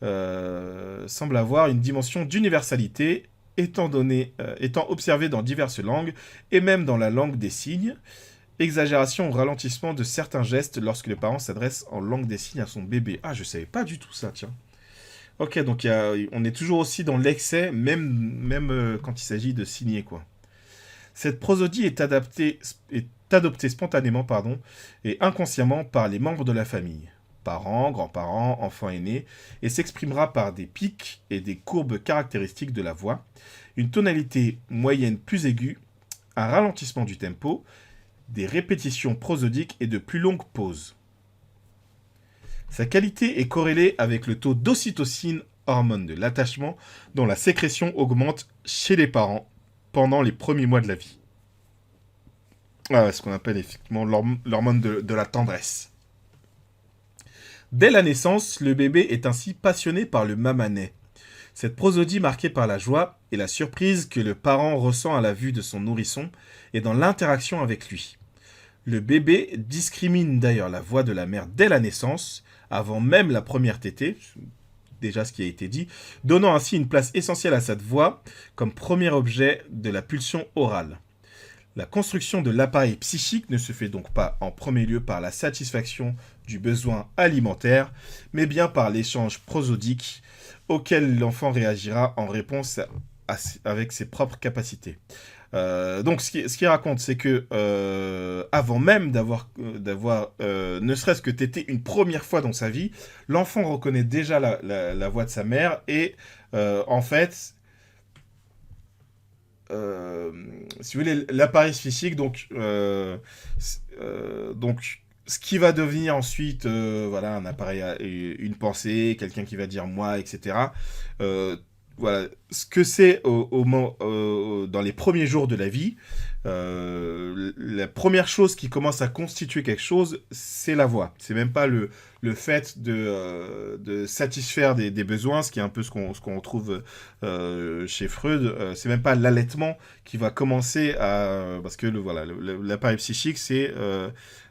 semble avoir une dimension d'universalité, étant observée dans diverses langues, et même dans la langue des signes, exagération ou ralentissement de certains gestes lorsque le parent s'adresse en langue des signes à son bébé. Ah, je savais pas du tout ça, tiens. Ok, donc on est toujours aussi dans l'excès, même quand il s'agit de signer, quoi. Cette prosodie est adoptée spontanément, et inconsciemment par les membres de la famille, parents, grands-parents, enfants aînés, et s'exprimera par des pics et des courbes caractéristiques de la voix, une tonalité moyenne plus aiguë, un ralentissement du tempo, des répétitions prosodiques et de plus longues pauses. Sa qualité est corrélée avec le taux d'ocytocine, hormone de l'attachement, dont la sécrétion augmente chez les parents pendant les premiers mois de la vie. Ah, ce qu'on appelle effectivement l'hormone de la tendresse. Dès la naissance, le bébé est ainsi passionné par le mamanet. Cette prosodie marquée par la joie et la surprise que le parent ressent à la vue de son nourrisson et dans l'interaction avec lui. Le bébé discrimine d'ailleurs la voix de la mère dès la naissance, avant même la première tétée, déjà ce qui a été dit, donnant ainsi une place essentielle à cette voix comme premier objet de la pulsion orale. La construction de l'appareil psychique ne se fait donc pas en premier lieu par la satisfaction du besoin alimentaire, mais bien par l'échange prosodique auquel l'enfant réagira en réponse avec ses propres capacités. Donc ce qu'il raconte, c'est que avant même d'avoir ne serait-ce que tété une première fois dans sa vie, l'enfant reconnaît déjà la voix de sa mère et en fait si vous voulez, l'appareil physique, donc ce qui va devenir ensuite, voilà, un appareil, une pensée, quelqu'un qui va dire moi, etc. Euh, voilà, ce que c'est dans les premiers jours de la vie, la première chose qui commence à constituer quelque chose, c'est la voix. C'est même pas le fait de satisfaire des besoins, ce qui est un peu ce qu'on trouve chez Freud. C'est même pas l'allaitement qui va commencer à... Parce que voilà, l'appareil psychique, c'est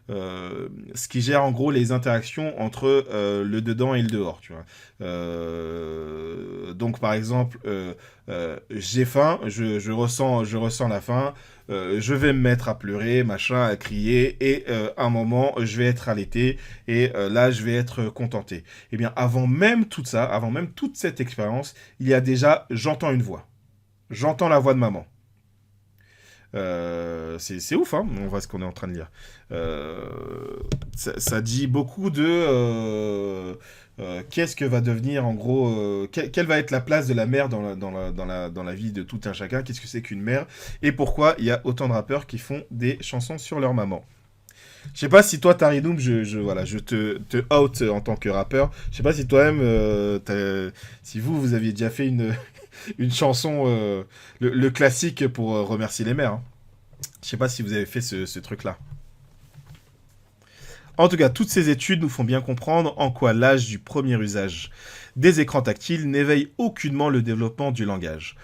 ce qui gère en gros les interactions entre le dedans et le dehors, tu vois. Donc par exemple, j'ai faim, je ressens la faim, je vais me mettre à pleurer, machin, à crier, et à un moment, je vais être allaité, et là, je vais être contenté. Eh bien, avant même tout ça, avant même toute cette expérience, il y a déjà, j'entends une voix. J'entends la voix de maman. C'est ouf, hein, on voit ce qu'on est en train de lire. Euh, ça dit beaucoup de qu'est-ce que va devenir en gros, quelle va être la place de la mère dans la vie de tout un chacun, qu'est-ce que c'est qu'une mère, et pourquoi il y a autant de rappeurs qui font des chansons sur leur maman. Je sais pas si toi, Tarinoum, voilà, je te out en tant que rappeur. Je sais pas si toi-même, si vous aviez déjà fait une chanson, le classique pour remercier les mères. Hein. Je sais pas si vous avez fait ce truc-là. En tout cas, toutes ces études nous font bien comprendre en quoi l'âge du premier usage des écrans tactiles n'éveille aucunement le développement du langage.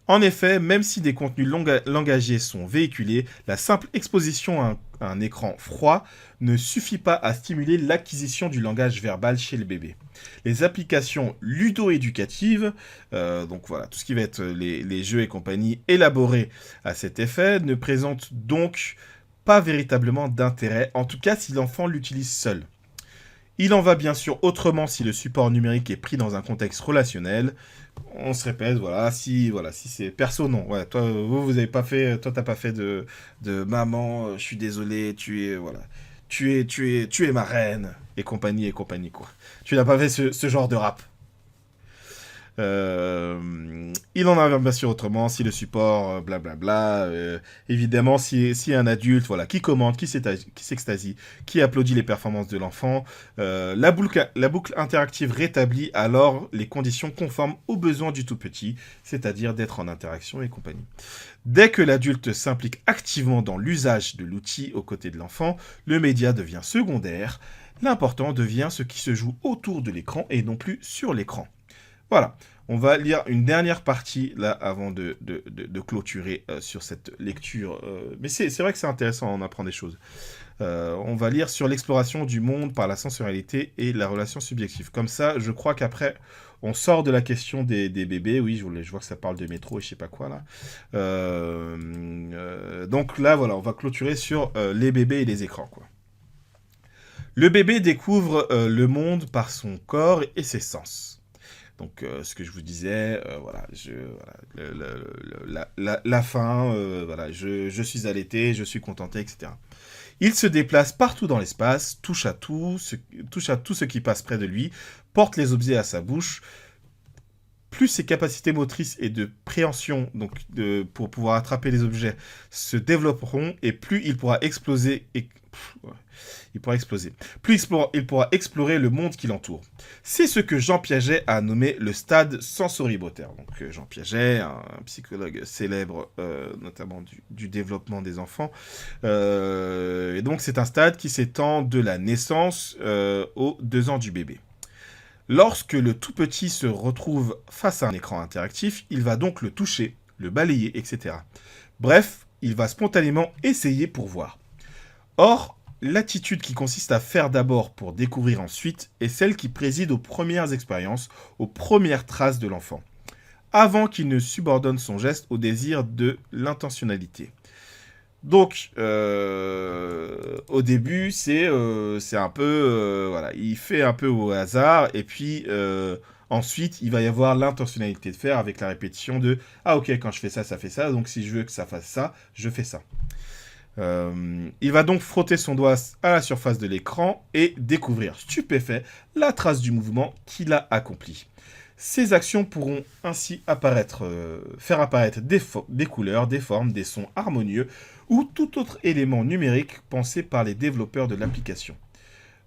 En effet, même si des contenus langagiers sont véhiculés, la simple exposition à un écran froid ne suffit pas à stimuler l'acquisition du langage verbal chez le bébé. Les applications ludo-éducatives, donc voilà, tout ce qui va être les jeux et compagnie élaborés à cet effet, ne présentent donc pas véritablement d'intérêt, en tout cas si l'enfant l'utilise seul. Il en va bien sûr autrement si le support numérique est pris dans un contexte relationnel. On se répète, voilà, si c'est perso, non. Ouais, toi, vous avez pas fait, toi, t'as pas fait de maman, je suis désolé, tu es ma reine, et compagnie, quoi. Tu n'as pas fait ce genre de rap. Il en a bien sûr autrement, si le support, blablabla. Évidemment, si un adulte voilà, qui commente, qui s'extasie, qui applaudit les performances de l'enfant, la boucle interactive rétablit alors les conditions conformes aux besoins du tout petit, c'est-à-dire d'être en interaction et compagnie. Dès que l'adulte s'implique activement dans l'usage de l'outil aux côtés de l'enfant, le média devient secondaire. L'important devient ce qui se joue autour de l'écran et non plus sur l'écran. Voilà, on va lire une dernière partie là avant de clôturer sur cette lecture. Mais c'est vrai que c'est intéressant, on apprend des choses. On va lire sur l'exploration du monde par la sensorialité et la relation subjective. Comme ça, je crois qu'après, on sort de la question des bébés. Oui, je vois que ça parle de métro et je sais pas quoi là. Donc là, voilà, on va clôturer sur les bébés et les écrans, quoi. Le bébé découvre le monde par son corps et ses sens. Donc, ce que je vous disais, voilà, la faim, voilà, je suis allaité, je suis contenté, etc. Il se déplace partout dans l'espace, touche à tout ce qui passe près de lui, porte les objets à sa bouche. Plus ses capacités motrices et de préhension, donc pour pouvoir attraper les objets, se développeront, et plus il pourra exploser Plus il pourra explorer le monde qui l'entoure. C'est ce que Jean Piaget a nommé le stade sensorimoteur. Donc Jean Piaget, un psychologue célèbre, notamment du développement des enfants. Et donc c'est un stade qui s'étend de la naissance aux 2 ans du bébé. Lorsque le tout petit se retrouve face à un écran interactif, il va donc le toucher, le balayer, etc. Bref, il va spontanément essayer pour voir. Or, l'attitude qui consiste à faire d'abord pour découvrir ensuite est celle qui préside aux premières expériences, aux premières traces de l'enfant, avant qu'il ne subordonne son geste au désir de l'intentionnalité. Donc, au début, c'est un peu... voilà, il fait un peu au hasard, et puis ensuite, il va y avoir l'intentionnalité de faire avec la répétition de « Ah ok, quand je fais ça, ça fait ça, donc si je veux que ça fasse ça, je fais ça ». Il va donc frotter son doigt à la surface de l'écran et découvrir, stupéfait, la trace du mouvement qu'il a accompli. Ces actions pourront ainsi faire apparaître des couleurs, des formes, des sons harmonieux ou tout autre élément numérique pensé par les développeurs de l'application.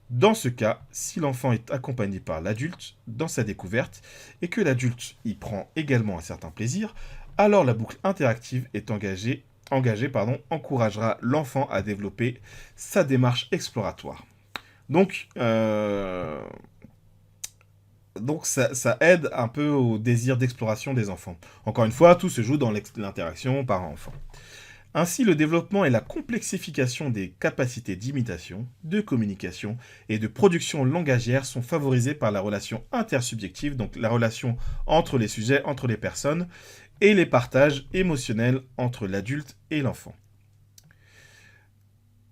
Dans ce cas, si l'enfant est accompagné par l'adulte dans sa découverte et que l'adulte y prend également un certain plaisir, alors la boucle interactive encouragera l'enfant à développer sa démarche exploratoire. Donc, ça aide un peu au désir d'exploration des enfants. Encore une fois, tout se joue dans l'interaction parent-enfant. Ainsi, le développement et la complexification des capacités d'imitation, de communication et de production langagière sont favorisés par la relation intersubjective, donc la relation entre les sujets, entre les personnes, et les partages émotionnels entre l'adulte et l'enfant.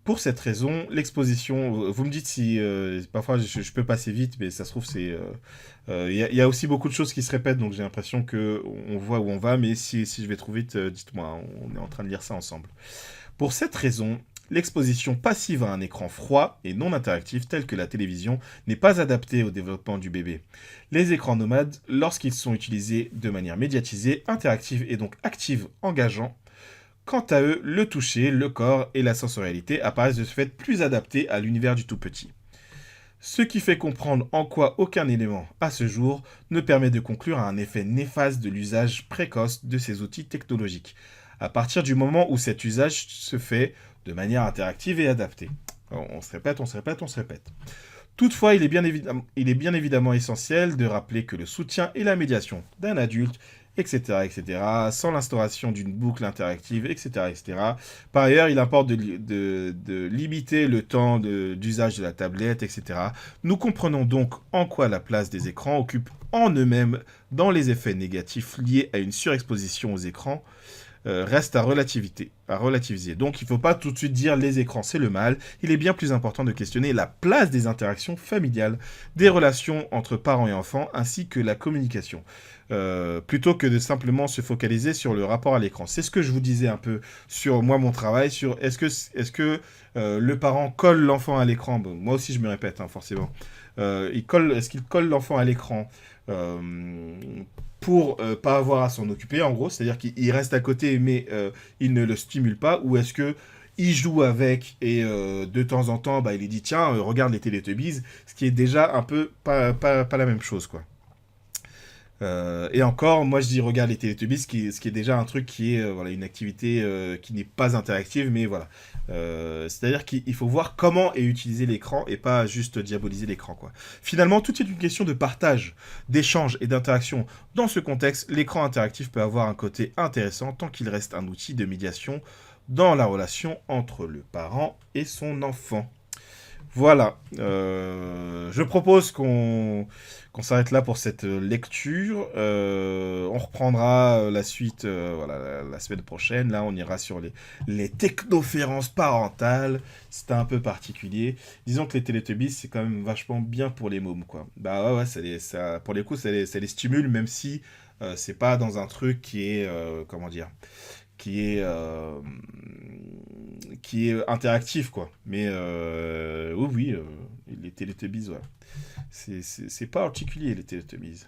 Pour cette raison, l'exposition, vous me dites si parfois je peux passer vite, mais ça se trouve il y a aussi beaucoup de choses qui se répètent, donc j'ai l'impression que on voit où on va, mais si je vais trop vite, dites-moi, on est en train de lire ça ensemble. Pour cette raison, l'exposition passive à un écran froid et non interactif tel que la télévision n'est pas adaptée au développement du bébé. Les écrans nomades, lorsqu'ils sont utilisés de manière médiatisée, interactive et donc active, engageant, quant à eux, le toucher, le corps et la sensorialité apparaissent de ce fait plus adaptés à l'univers du tout petit. Ce qui fait comprendre en quoi aucun élément, à ce jour, ne permet de conclure à un effet néfaste de l'usage précoce de ces outils technologiques, à partir du moment où cet usage se fait de manière interactive et adaptée. On se répète, on se répète, on se répète. Toutefois, il est bien évidemment essentiel de rappeler que le soutien et la médiation d'un adulte, etc., sans l'instauration d'une boucle interactive, etc. Par ailleurs, il importe de limiter le temps d'usage de la tablette, etc. Nous comprenons donc en quoi la place des écrans occupe en eux-mêmes dans les effets négatifs liés à une surexposition aux écrans reste à relativiser. Donc il ne faut pas tout de suite dire les écrans c'est le mal, il est bien plus important de questionner la place des interactions familiales, des relations entre parents et enfants, ainsi que la communication, plutôt que de simplement se focaliser sur le rapport à l'écran. C'est ce que je vous disais un peu sur mon travail, sur est-ce que le parent colle l'enfant à l'écran. Bon, moi aussi je me répète, hein, forcément. Est-ce qu'il colle l'enfant à l'écran pour pas avoir à s'en occuper, en gros, c'est-à-dire qu'il reste à côté, mais il ne le stimule pas, ou est-ce que il joue avec et de temps en temps, il lui dit tiens, regarde les Teletubbies, ce qui est déjà un peu pas la même chose, quoi. Et encore, moi je dis regarde les Teletubbies, ce qui est déjà un truc qui est voilà, une activité qui n'est pas interactive, mais voilà. C'est-à-dire qu'il faut voir comment est utilisé l'écran et pas juste diaboliser l'écran, quoi. Finalement, tout est une question de partage, d'échange et d'interaction. Dans ce contexte, l'écran interactif peut avoir un côté intéressant tant qu'il reste un outil de médiation dans la relation entre le parent et son enfant. Voilà. Je propose qu'on s'arrête là pour cette lecture. On reprendra la suite voilà, la semaine prochaine. Là, on ira sur les technoférences parentales. C'était un peu particulier. Disons que les Teletubbies, c'est quand même vachement bien pour les mômes, quoi. Bah ouais, pour les coups, ça les stimule, même si c'est pas dans un truc qui est, comment dire, qui est interactif, quoi. Mais oui, les Teletubbies, ouais. C'est pas particulier, les Teletubbies.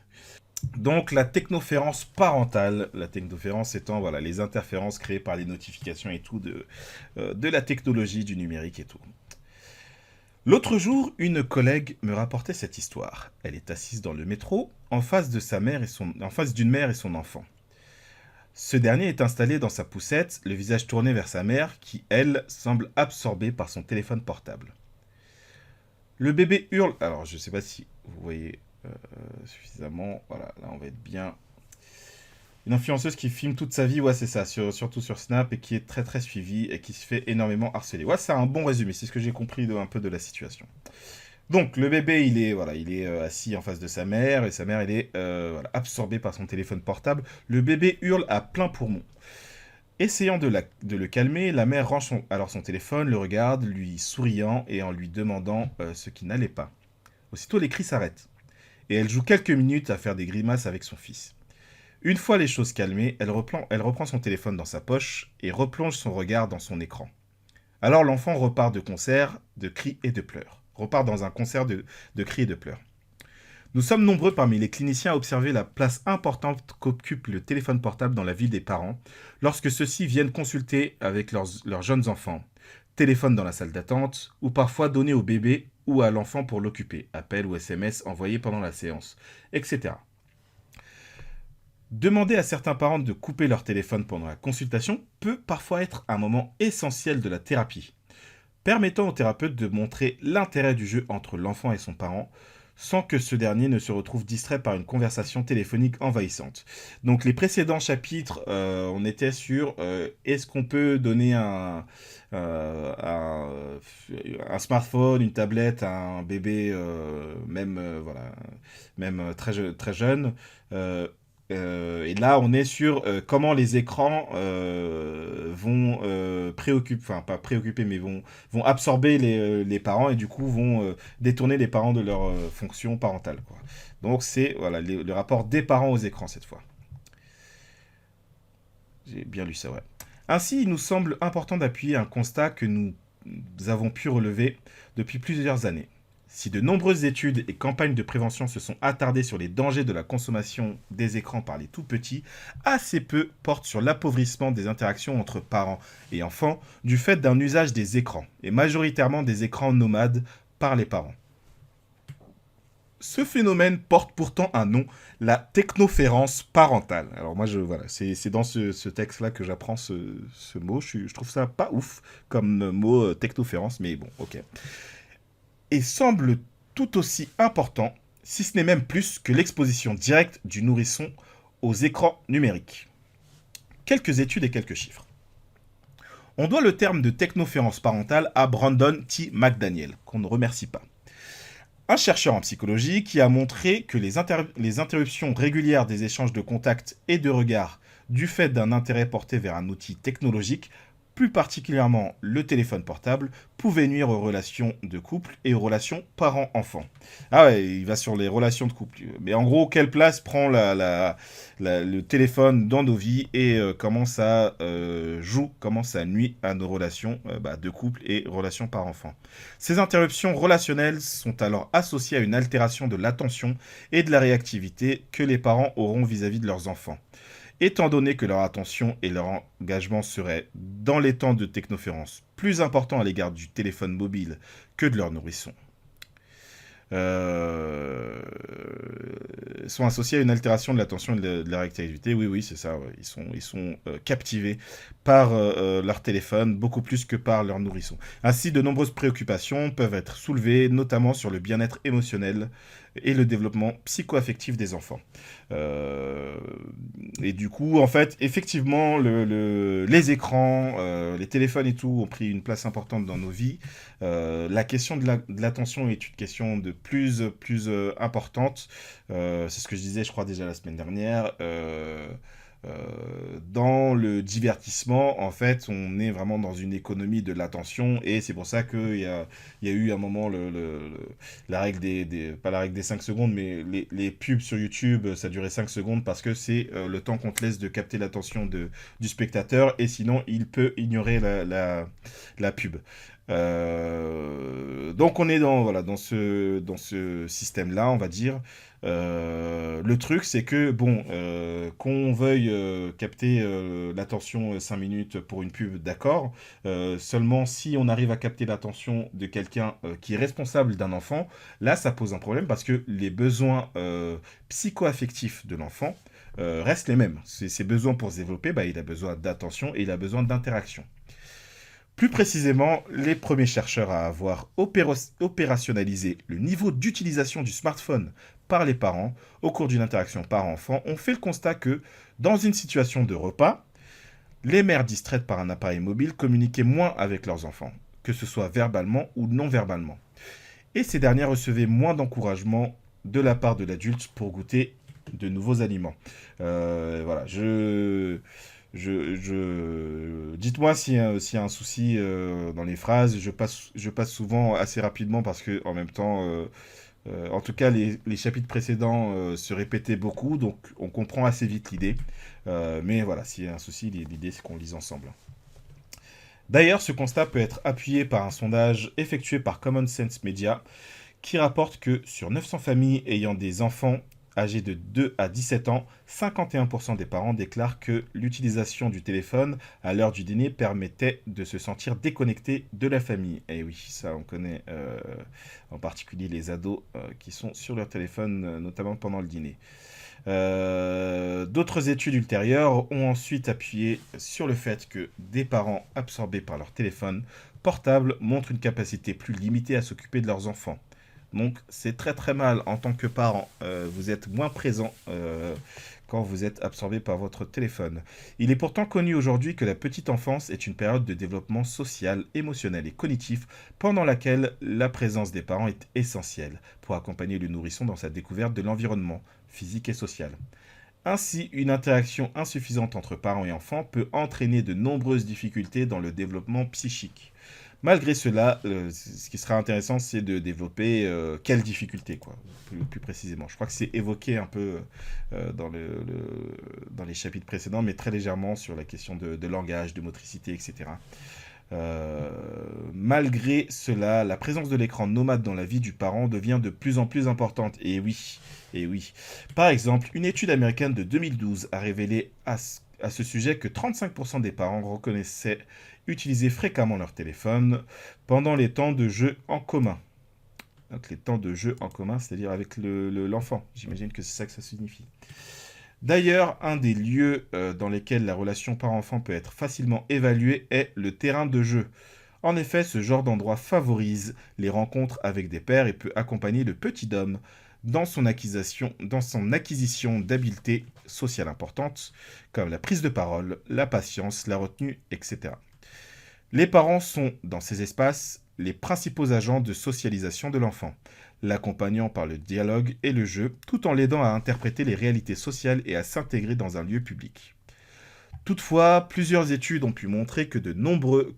Donc la technoférence parentale, la technoférence étant voilà, les interférences créées par les notifications et tout de la technologie, du numérique et tout. L'autre jour, une collègue me rapportait cette histoire. Elle est assise dans le métro, en face d'une mère et son enfant. Ce dernier est installé dans sa poussette, le visage tourné vers sa mère, qui, elle, semble absorbée par son téléphone portable. Le bébé hurle... Alors, je ne sais pas si vous voyez suffisamment... Voilà, là, on va être bien... Une influenceuse qui filme toute sa vie, ouais, c'est ça, surtout sur Snap, et qui est très très suivie, et qui se fait énormément harceler. Ouais, c'est un bon résumé, c'est ce que j'ai compris un peu de la situation. Donc le bébé, il est assis en face de sa mère, et sa mère, elle est voilà, absorbée par son téléphone portable. Le bébé hurle à plein poumon. Essayant de le calmer, la mère range alors son téléphone, le regarde, lui souriant et en lui demandant ce qui n'allait pas. Aussitôt, les cris s'arrêtent. Et elle joue quelques minutes à faire des grimaces avec son fils. Une fois les choses calmées, elle reprend son téléphone dans sa poche et replonge son regard dans son écran. Alors l'enfant repart de concert, de cris et de pleurs. Repart dans un concert de cris et de pleurs. Nous sommes nombreux parmi les cliniciens à observer la place importante qu'occupe le téléphone portable dans la vie des parents lorsque ceux-ci viennent consulter avec leurs jeunes enfants. Téléphone dans la salle d'attente ou parfois donné au bébé ou à l'enfant pour l'occuper, appel ou SMS envoyés pendant la séance, etc. Demander à certains parents de couper leur téléphone pendant la consultation peut parfois être un moment essentiel de la thérapie, permettant au thérapeute de montrer l'intérêt du jeu entre l'enfant et son parent, sans que ce dernier ne se retrouve distrait par une conversation téléphonique envahissante. Donc les précédents chapitres, on était sur est-ce qu'on peut donner un smartphone, une tablette à un bébé, même très jeune. Et là, on est sur comment les écrans vont préoccuper, enfin pas préoccuper, mais vont absorber les parents et du coup vont détourner les parents de leur fonction parentale, quoi. Donc c'est voilà, le rapport des parents aux écrans cette fois. J'ai bien lu ça, ouais. Ainsi, il nous semble important d'appuyer un constat que nous avons pu relever depuis plusieurs années. Si de nombreuses études et campagnes de prévention se sont attardées sur les dangers de la consommation des écrans par les tout-petits, assez peu portent sur l'appauvrissement des interactions entre parents et enfants du fait d'un usage des écrans, et majoritairement des écrans nomades par les parents. Ce phénomène porte pourtant un nom, la technoférence parentale. Alors moi, voilà, c'est dans ce texte-là que j'apprends ce mot. Je trouve ça pas ouf comme mot technoférence, mais bon, ok. Et semble tout aussi important, si ce n'est même plus, que l'exposition directe du nourrisson aux écrans numériques. Quelques études et quelques chiffres. On doit le terme de technoférence parentale à Brandon T. McDaniel, qu'on ne remercie pas. Un chercheur en psychologie qui a montré que les interruptions régulières des échanges de contacts et de regards du fait d'un intérêt porté vers un outil technologique, plus particulièrement le téléphone portable, pouvaient nuire aux relations de couple et aux relations parents-enfants. Ah ouais, il va sur les relations de couple. Mais en gros, quelle place prend le téléphone dans nos vies et comment ça joue, comment ça nuit à nos relations de couple et relations parents-enfants. Ces interruptions relationnelles sont alors associées à une altération de l'attention et de la réactivité que les parents auront vis-à-vis de leurs enfants. Étant donné que leur attention et leur engagement seraient, dans les temps de technoférence, plus importants à l'égard du téléphone mobile que de leur nourrisson, sont associés à une altération de l'attention et de la réactivité. Oui, c'est ça. Ouais. Ils sont captivés par leur téléphone, beaucoup plus que par leur nourrisson. Ainsi, de nombreuses préoccupations peuvent être soulevées, notamment sur le bien-être émotionnel et le développement psycho-affectif des enfants. Et du coup, en fait, effectivement, les écrans, les téléphones et tout ont pris une place importante dans nos vies. La question de l'attention est une question de plus importante. C'est ce que je disais, je crois, déjà la semaine dernière. Dans le divertissement, en fait, on est vraiment dans une économie de l'attention et c'est pour ça qu'il y a eu un moment la règle pas la règle des 5 secondes, mais les pubs sur YouTube, ça durait 5 secondes parce que c'est le temps qu'on te laisse de capter l'attention du spectateur et sinon il peut ignorer la pub. Donc on est dans ce système-là, on va dire. Le truc, c'est que, qu'on veuille capter l'attention 5 minutes pour une pub, d'accord. Seulement, si on arrive à capter l'attention de quelqu'un qui est responsable d'un enfant, là, ça pose un problème parce que les besoins psycho-affectifs de l'enfant restent les mêmes. Ses besoins pour se développer, il a besoin d'attention et il a besoin d'interaction. Plus précisément, les premiers chercheurs à avoir opérationnalisé le niveau d'utilisation du smartphone par les parents au cours d'une interaction parent-enfant ont fait le constat que, dans une situation de repas, les mères distraites par un appareil mobile communiquaient moins avec leurs enfants, que ce soit verbalement ou non verbalement. Et ces dernières recevaient moins d'encouragement de la part de l'adulte pour goûter de nouveaux aliments. Dites-moi s'il y a un souci dans les phrases. Je passe souvent assez rapidement parce que en même temps, en tout cas, les chapitres précédents se répétaient beaucoup, donc on comprend assez vite l'idée. Mais voilà, s'il y a un souci, l'idée c'est qu'on lise ensemble. D'ailleurs, ce constat peut être appuyé par un sondage effectué par Common Sense Media qui rapporte que sur 900 familles ayant des enfants âgés de 2 à 17 ans, 51% des parents déclarent que l'utilisation du téléphone à l'heure du dîner permettait de se sentir déconnecté de la famille. Et oui, ça on connaît en particulier les ados qui sont sur leur téléphone, notamment pendant le dîner. D'autres études ultérieures ont ensuite appuyé sur le fait que des parents absorbés par leur téléphone portable montrent une capacité plus limitée à s'occuper de leurs enfants. Donc c'est très très mal en tant que parent. Vous êtes moins présent quand vous êtes absorbé par votre téléphone. Il est pourtant connu aujourd'hui que la petite enfance est une période de développement social, émotionnel et cognitif pendant laquelle la présence des parents est essentielle pour accompagner le nourrisson dans sa découverte de l'environnement physique et social. Ainsi, une interaction insuffisante entre parents et enfants peut entraîner de nombreuses difficultés dans le développement psychique. Malgré cela, ce qui sera intéressant, c'est de développer quelles difficultés, quoi, plus précisément. Je crois que c'est évoqué un peu dans les chapitres précédents, mais très légèrement sur la question de langage, de motricité, etc. Malgré cela, la présence de l'écran nomade dans la vie du parent devient de plus en plus importante. Et oui. Par exemple, une étude américaine de 2012 a révélé à ce sujet que 35% des parents reconnaissaient utiliser fréquemment leur téléphone pendant les temps de jeu en commun. Donc les temps de jeu en commun, c'est-à-dire avec l'enfant. J'imagine que c'est ça que ça signifie. D'ailleurs, un des lieux dans lesquels la relation parent-enfant peut être facilement évaluée est le terrain de jeu. En effet, ce genre d'endroit favorise les rencontres avec des pairs et peut accompagner le petit homme dans son acquisition d'habiletés sociales importantes, comme la prise de parole, la patience, la retenue, etc. Les parents sont, dans ces espaces, les principaux agents de socialisation de l'enfant, l'accompagnant par le dialogue et le jeu, tout en l'aidant à interpréter les réalités sociales et à s'intégrer dans un lieu public. Toutefois, plusieurs études ont pu montrer que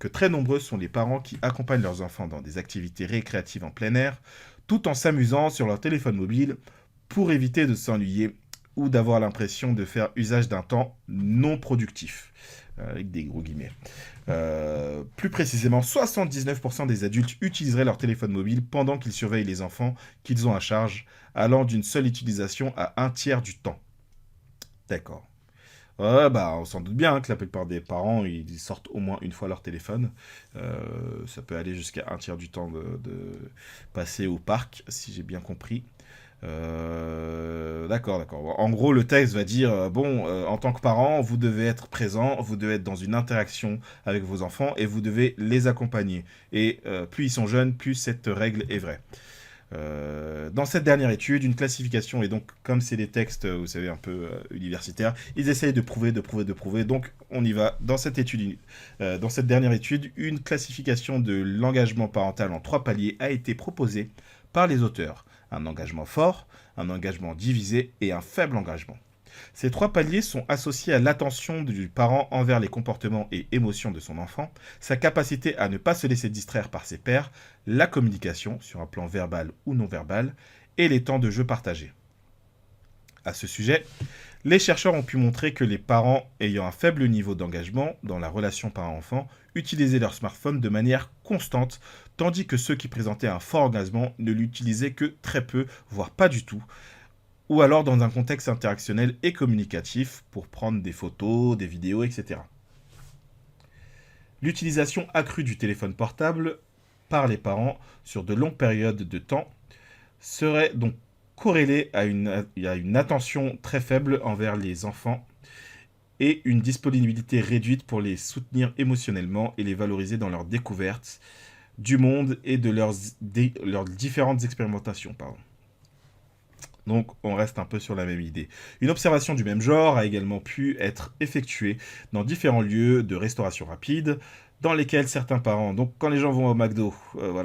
très nombreux sont les parents qui accompagnent leurs enfants dans des activités récréatives en plein air, tout en s'amusant sur leur téléphone mobile pour éviter de s'ennuyer ou d'avoir l'impression de faire usage d'un temps non productif, avec des gros guillemets. Plus précisément, 79% des adultes utiliseraient leur téléphone mobile pendant qu'ils surveillent les enfants qu'ils ont à charge, allant d'une seule utilisation à un tiers du temps. D'accord. Ouais, bah, on s'en doute bien que la plupart des parents, ils sortent au moins une fois leur téléphone. Ça peut aller jusqu'à un tiers du temps de passer au parc, si j'ai bien compris. D'accord. En gros, le texte va dire, en tant que parent, vous devez être présent, vous devez être dans une interaction avec vos enfants et vous devez les accompagner. Et plus ils sont jeunes, plus cette règle est vraie. Dans cette dernière étude, une classification, et donc comme c'est des textes, vous savez, un peu universitaires, ils essayent de prouver, donc on y va. Dans cette dernière étude, une classification de l'engagement parental en 3 paliers a été proposée par les auteurs. Un engagement fort, un engagement divisé et un faible engagement. Ces 3 paliers sont associés à l'attention du parent envers les comportements et émotions de son enfant, sa capacité à ne pas se laisser distraire par ses pairs, la communication sur un plan verbal ou non verbal, et les temps de jeu partagés. À ce sujet, les chercheurs ont pu montrer que les parents ayant un faible niveau d'engagement dans la relation parent-enfant utilisaient leur smartphone de manière constante, tandis que ceux qui présentaient un fort engagement ne l'utilisaient que très peu, voire pas du tout, ou alors dans un contexte interactionnel et communicatif pour prendre des photos, des vidéos, etc. L'utilisation accrue du téléphone portable par les parents sur de longues périodes de temps serait donc corrélée à une attention très faible envers les enfants et une disponibilité réduite pour les soutenir émotionnellement et les valoriser dans leur découverte du monde et de leurs différentes expérimentations. Donc on reste un peu sur la même idée. Une observation du même genre a également pu être effectuée dans différents lieux de restauration rapide, dans lesquels certains parents, donc quand les gens vont au McDo,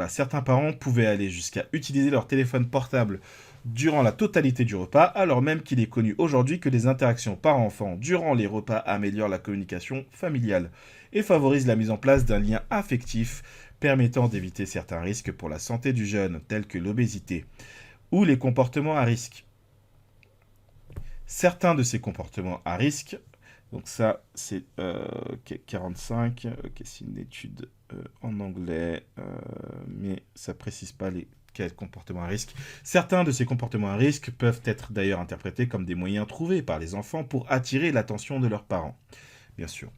certains parents pouvaient aller jusqu'à utiliser leur téléphone portable durant la totalité du repas, alors même qu'il est connu aujourd'hui que les interactions parents-enfants durant les repas améliorent la communication familiale et favorisent la mise en place d'un lien affectif permettant d'éviter certains risques pour la santé du jeune, tels que l'obésité ou les comportements à risque. Certains de ces comportements à risque, donc ça c'est 45, c'est une étude en anglais, mais ça précise pas les Quel comportement à risque? Certains de ces comportements à risque peuvent être d'ailleurs interprétés comme des moyens trouvés par les enfants pour attirer l'attention de leurs parents, bien sûr.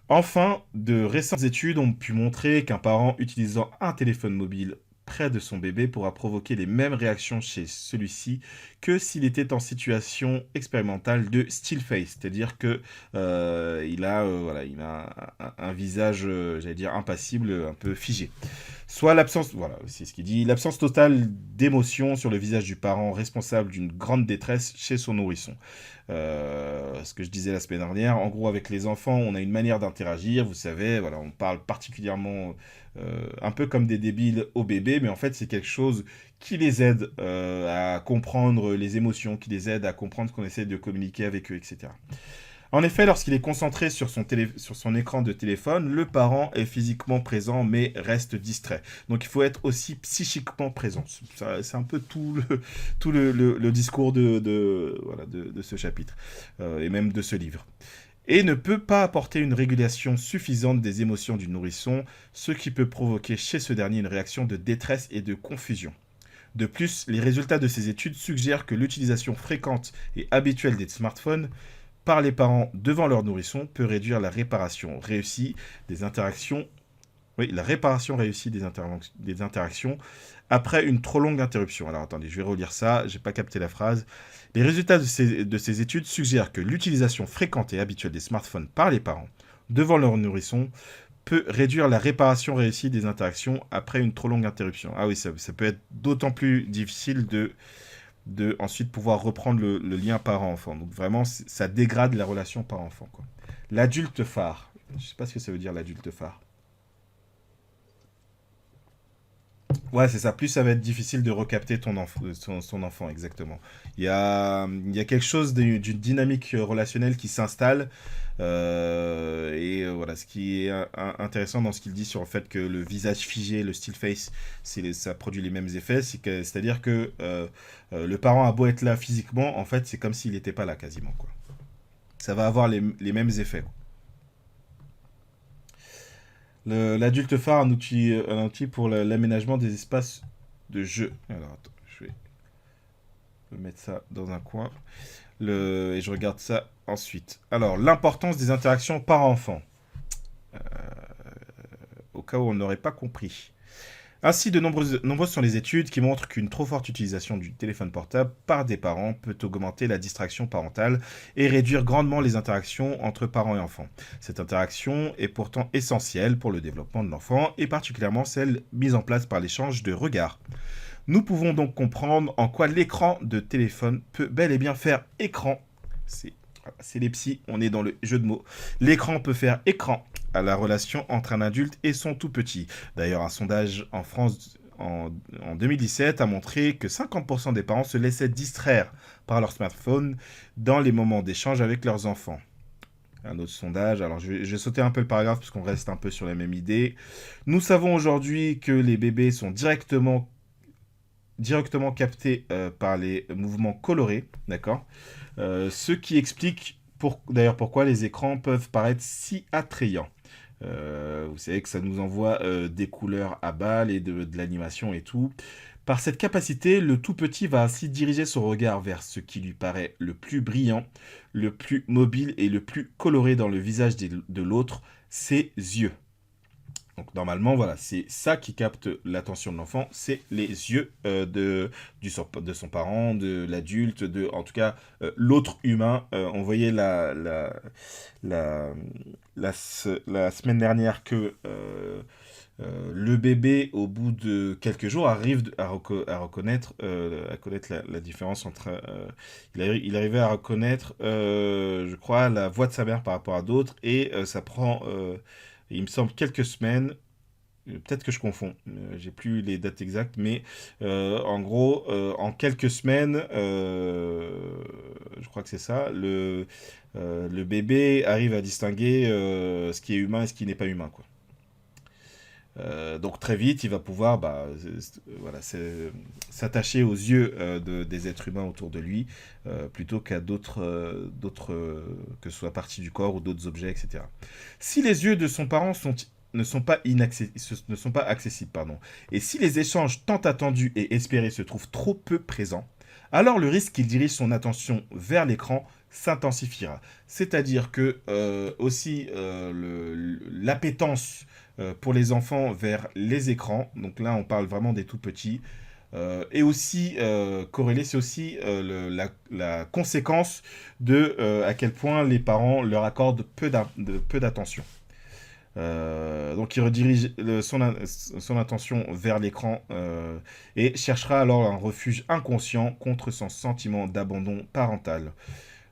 Enfin, de récentes études ont pu montrer qu'un parent utilisant un téléphone mobile près de son bébé pourra provoquer les mêmes réactions chez celui-ci que s'il était en situation expérimentale de still face, c'est-à-dire que il a un visage, j'allais dire impassible, un peu figé. Soit l'absence, voilà, c'est ce qu'il dit, l'absence totale d'émotion sur le visage du parent responsable d'une grande détresse chez son nourrisson. Ce que je disais la semaine dernière, en gros avec les enfants, on a une manière d'interagir, vous savez, voilà, on parle particulièrement un peu comme des débiles aux bébés, mais en fait c'est quelque chose qui les aide à comprendre les émotions, qui les aide à comprendre ce qu'on essaie de communiquer avec eux, etc. En effet, lorsqu'il est concentré sur son écran de téléphone, le parent est physiquement présent mais reste distrait. Donc il faut être aussi psychiquement présent. C'est un peu tout le discours de ce chapitre et même de ce livre. Et ne peut pas apporter une régulation suffisante des émotions du nourrisson, ce qui peut provoquer chez ce dernier une réaction de détresse et de confusion. De plus, les résultats de ces études suggèrent que l'utilisation fréquente et habituelle des smartphones par les parents devant leur nourrisson peut réduire la réparation réussie des interactions. Oui, la réparation réussie des interactions après une trop longue interruption. Alors attendez, je vais relire ça, j'ai pas capté la phrase. Les résultats de ces études suggèrent que l'utilisation fréquente et habituelle des smartphones par les parents devant leur nourrisson peut réduire la réparation réussie des interactions après une trop longue interruption. Ah oui, ça peut être d'autant plus difficile de ensuite pouvoir reprendre le lien parent-enfant. Donc vraiment, ça dégrade la relation parent-enfant, quoi. L'adulte phare. Je ne sais pas ce que ça veut dire, l'adulte phare. Ouais, c'est ça. Plus ça va être difficile de recapter son enfant, exactement. Il y a quelque chose d'une dynamique relationnelle qui s'installe. Voilà, ce qui est intéressant dans ce qu'il dit sur le fait que le visage figé, le still face, ça produit les mêmes effets. C'est-à-dire que le parent a beau être là physiquement, en fait, c'est comme s'il n'était pas là quasiment, quoi. Ça va avoir les mêmes effets, quoi. L'adulte phare, un outil pour l'aménagement des espaces de jeu. Alors, attends, je vais mettre ça dans un coin. Et je regarde ça ensuite. Alors, l'importance des interactions par-enfant. Au cas où on n'aurait pas compris. Ainsi, nombreuses sont les études qui montrent qu'une trop forte utilisation du téléphone portable par des parents peut augmenter la distraction parentale et réduire grandement les interactions entre parents et enfants. Cette interaction est pourtant essentielle pour le développement de l'enfant et particulièrement celle mise en place par l'échange de regards. Nous pouvons donc comprendre en quoi l'écran de téléphone peut bel et bien faire écran. C'est les psys, on est dans le jeu de mots. L'écran peut faire écran à la relation entre un adulte et son tout petit. D'ailleurs, un sondage en France en 2017 a montré que 50% des parents se laissaient distraire par leur smartphone dans les moments d'échange avec leurs enfants. Un autre sondage, alors je vais sauter un peu le paragraphe parce qu'on reste un peu sur la même idée. Nous savons aujourd'hui que les bébés sont directement captés par les mouvements colorés, d'accord, ce qui explique d'ailleurs pourquoi les écrans peuvent paraître si attrayants. Vous savez que ça nous envoie des couleurs à balles et de l'animation et tout. Par cette capacité, le tout petit va ainsi diriger son regard vers ce qui lui paraît le plus brillant, le plus mobile et le plus coloré dans le visage de l'autre, ses yeux. Donc normalement, voilà, c'est ça qui capte l'attention de l'enfant, c'est les yeux de son parent, de l'adulte, en tout cas l'autre humain. On voyait la semaine dernière que le bébé, au bout de quelques jours, arrive à reconnaître, connaître la différence entre... il arrivait à reconnaître, je crois, la voix de sa mère par rapport à d'autres, et ça prend... il me semble quelques semaines, peut-être que je confonds, j'ai plus les dates exactes, mais en gros, en quelques semaines, je crois que c'est ça, le bébé arrive à distinguer ce qui est humain et ce qui n'est pas humain, quoi. Donc très vite, il va pouvoir voilà, s'attacher aux yeux des êtres humains autour de lui, plutôt qu'à d'autres que ce soit partie du corps ou d'autres objets, etc. Si les yeux de son parent sont ne sont pas accessibles. Pardon. Et si les échanges tant attendus et espérés se trouvent trop peu présents, alors le risque qu'il dirige son attention vers l'écran s'intensifiera. C'est-à-dire que aussi l'appétence pour les enfants vers les écrans, donc là on parle vraiment des tout petits, et aussi corrélé, c'est aussi la conséquence de à quel point les parents leur accordent peu d'attention. Donc il redirige son attention vers l'écran et cherchera alors un refuge inconscient contre son sentiment d'abandon parental.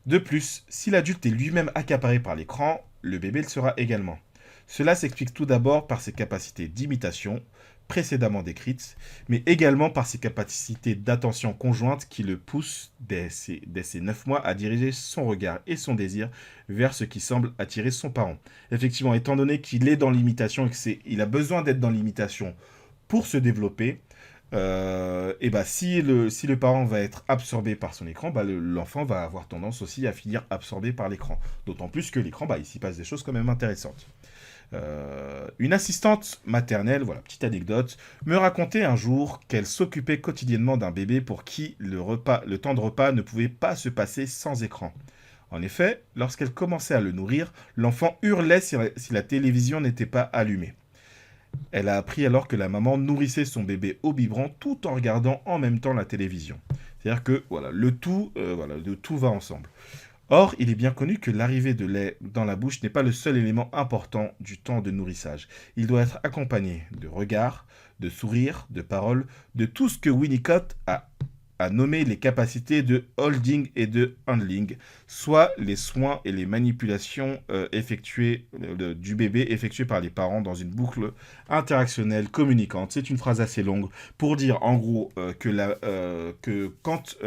De plus, si l'adulte est lui-même accaparé par l'écran, le bébé le sera également. Cela s'explique tout d'abord par ses capacités d'imitation, précédemment décrites, mais également par ses capacités d'attention conjointe qui le poussent, dès ses 9 mois, à diriger son regard et son désir vers ce qui semble attirer son parent. Effectivement, étant donné qu'il est dans l'imitation et qu'il a besoin d'être dans l'imitation pour se développer, et bah si le parent va être absorbé par son écran, bah l'enfant va avoir tendance aussi à finir absorbé par l'écran. D'autant plus que l'écran, bah, il s'y passe des choses quand même intéressantes. Une assistante maternelle, voilà, petite anecdote, me racontait un jour qu'elle s'occupait quotidiennement d'un bébé pour qui le temps de repas ne pouvait pas se passer sans écran. En effet, lorsqu'elle commençait à le nourrir, l'enfant hurlait si la télévision n'était pas allumée. Elle a appris alors que la maman nourrissait son bébé au biberon tout en regardant en même temps la télévision. C'est-à-dire que voilà, le tout va ensemble. Or, il est bien connu que l'arrivée de lait dans la bouche n'est pas le seul élément important du temps de nourrissage. Il doit être accompagné de regards, de sourires, de paroles, de tout ce que Winnicott a nommé les capacités de holding et de handling, soit les soins et les manipulations du bébé effectués par les parents dans une boucle interactionnelle communicante. C'est une phrase assez longue pour dire en gros que quand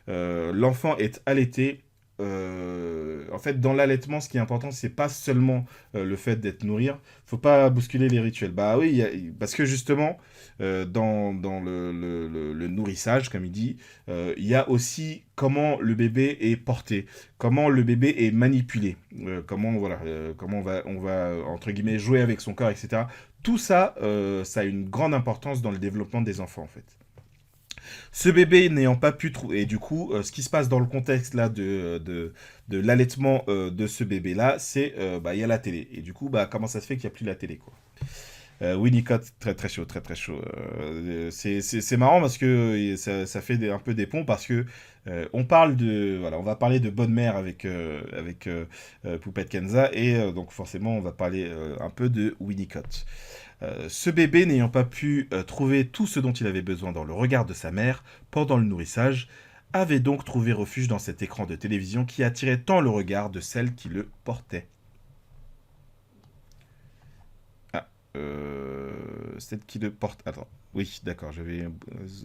l'enfant est allaité, en fait, dans l'allaitement, ce qui est important, c'est pas seulement le fait d'être nourrir. Faut pas bousculer les rituels. Bah oui, parce que justement, dans le nourrissage, comme il dit, il y a aussi comment le bébé est porté, comment le bébé est manipulé, comment on va entre guillemets jouer avec son corps, etc. Tout ça, ça a une grande importance dans le développement des enfants, en fait. Ce bébé n'ayant pas pu trouver, et du coup, ce qui se passe dans le contexte là de l'allaitement de ce bébé-là, c'est bah il y a la télé. Et du coup, bah comment ça se fait qu'il n'y a plus la télé, quoi. Winnicott, très très chaud, très très chaud. C'est marrant parce que ça fait un peu des ponts parce que on parle on va parler de Bonne Mère avec Poupette Kenza et donc forcément on va parler un peu de Winnicott. Ce bébé n'ayant pas pu trouver tout ce dont il avait besoin dans le regard de sa mère pendant le nourrissage, avait donc trouvé refuge dans cet écran de télévision qui attirait tant le regard de celle qui le portait. Ah, celle qui le porte... Attends, oui, d'accord, j'avais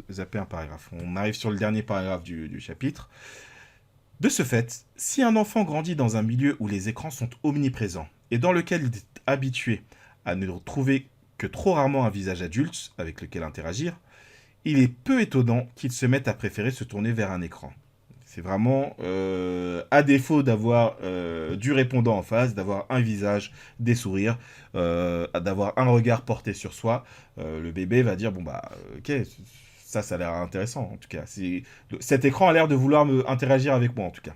zappé un paragraphe. On arrive sur le dernier paragraphe du chapitre. De ce fait, si un enfant grandit dans un milieu où les écrans sont omniprésents et dans lequel il est habitué à ne trouver que trop rarement un visage adulte avec lequel interagir, il est peu étonnant qu'il se mette à préférer se tourner vers un écran. C'est vraiment, à défaut d'avoir du répondant en face, d'avoir un visage, des sourires, d'avoir un regard porté sur soi, le bébé va dire, bon bah, ok, ça a l'air intéressant en tout cas. Cet écran a l'air de vouloir interagir avec moi en tout cas.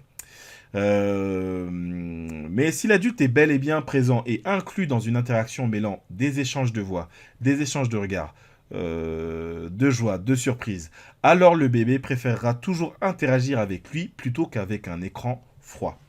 Mais si l'adulte est bel et bien présent et inclus dans une interaction mêlant des échanges de voix, des échanges de regards, de joie, de surprise, alors le bébé préférera toujours interagir avec lui plutôt qu'avec un écran froid.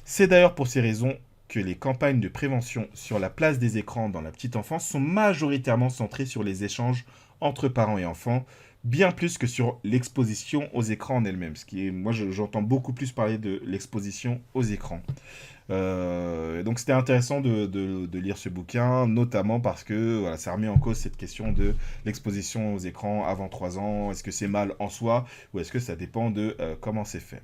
C'est d'ailleurs pour ces raisons que les campagnes de prévention sur la place des écrans dans la petite enfance sont majoritairement centrées sur les échanges entre parents et enfants, bien plus que sur l'exposition aux écrans en elle-même. Moi, j'entends beaucoup plus parler de l'exposition aux écrans. Donc c'était intéressant de lire ce bouquin, notamment parce que voilà, ça remet en cause cette question de l'exposition aux écrans avant 3 ans. Est-ce que c'est mal en soi ou est-ce que ça dépend de comment c'est fait?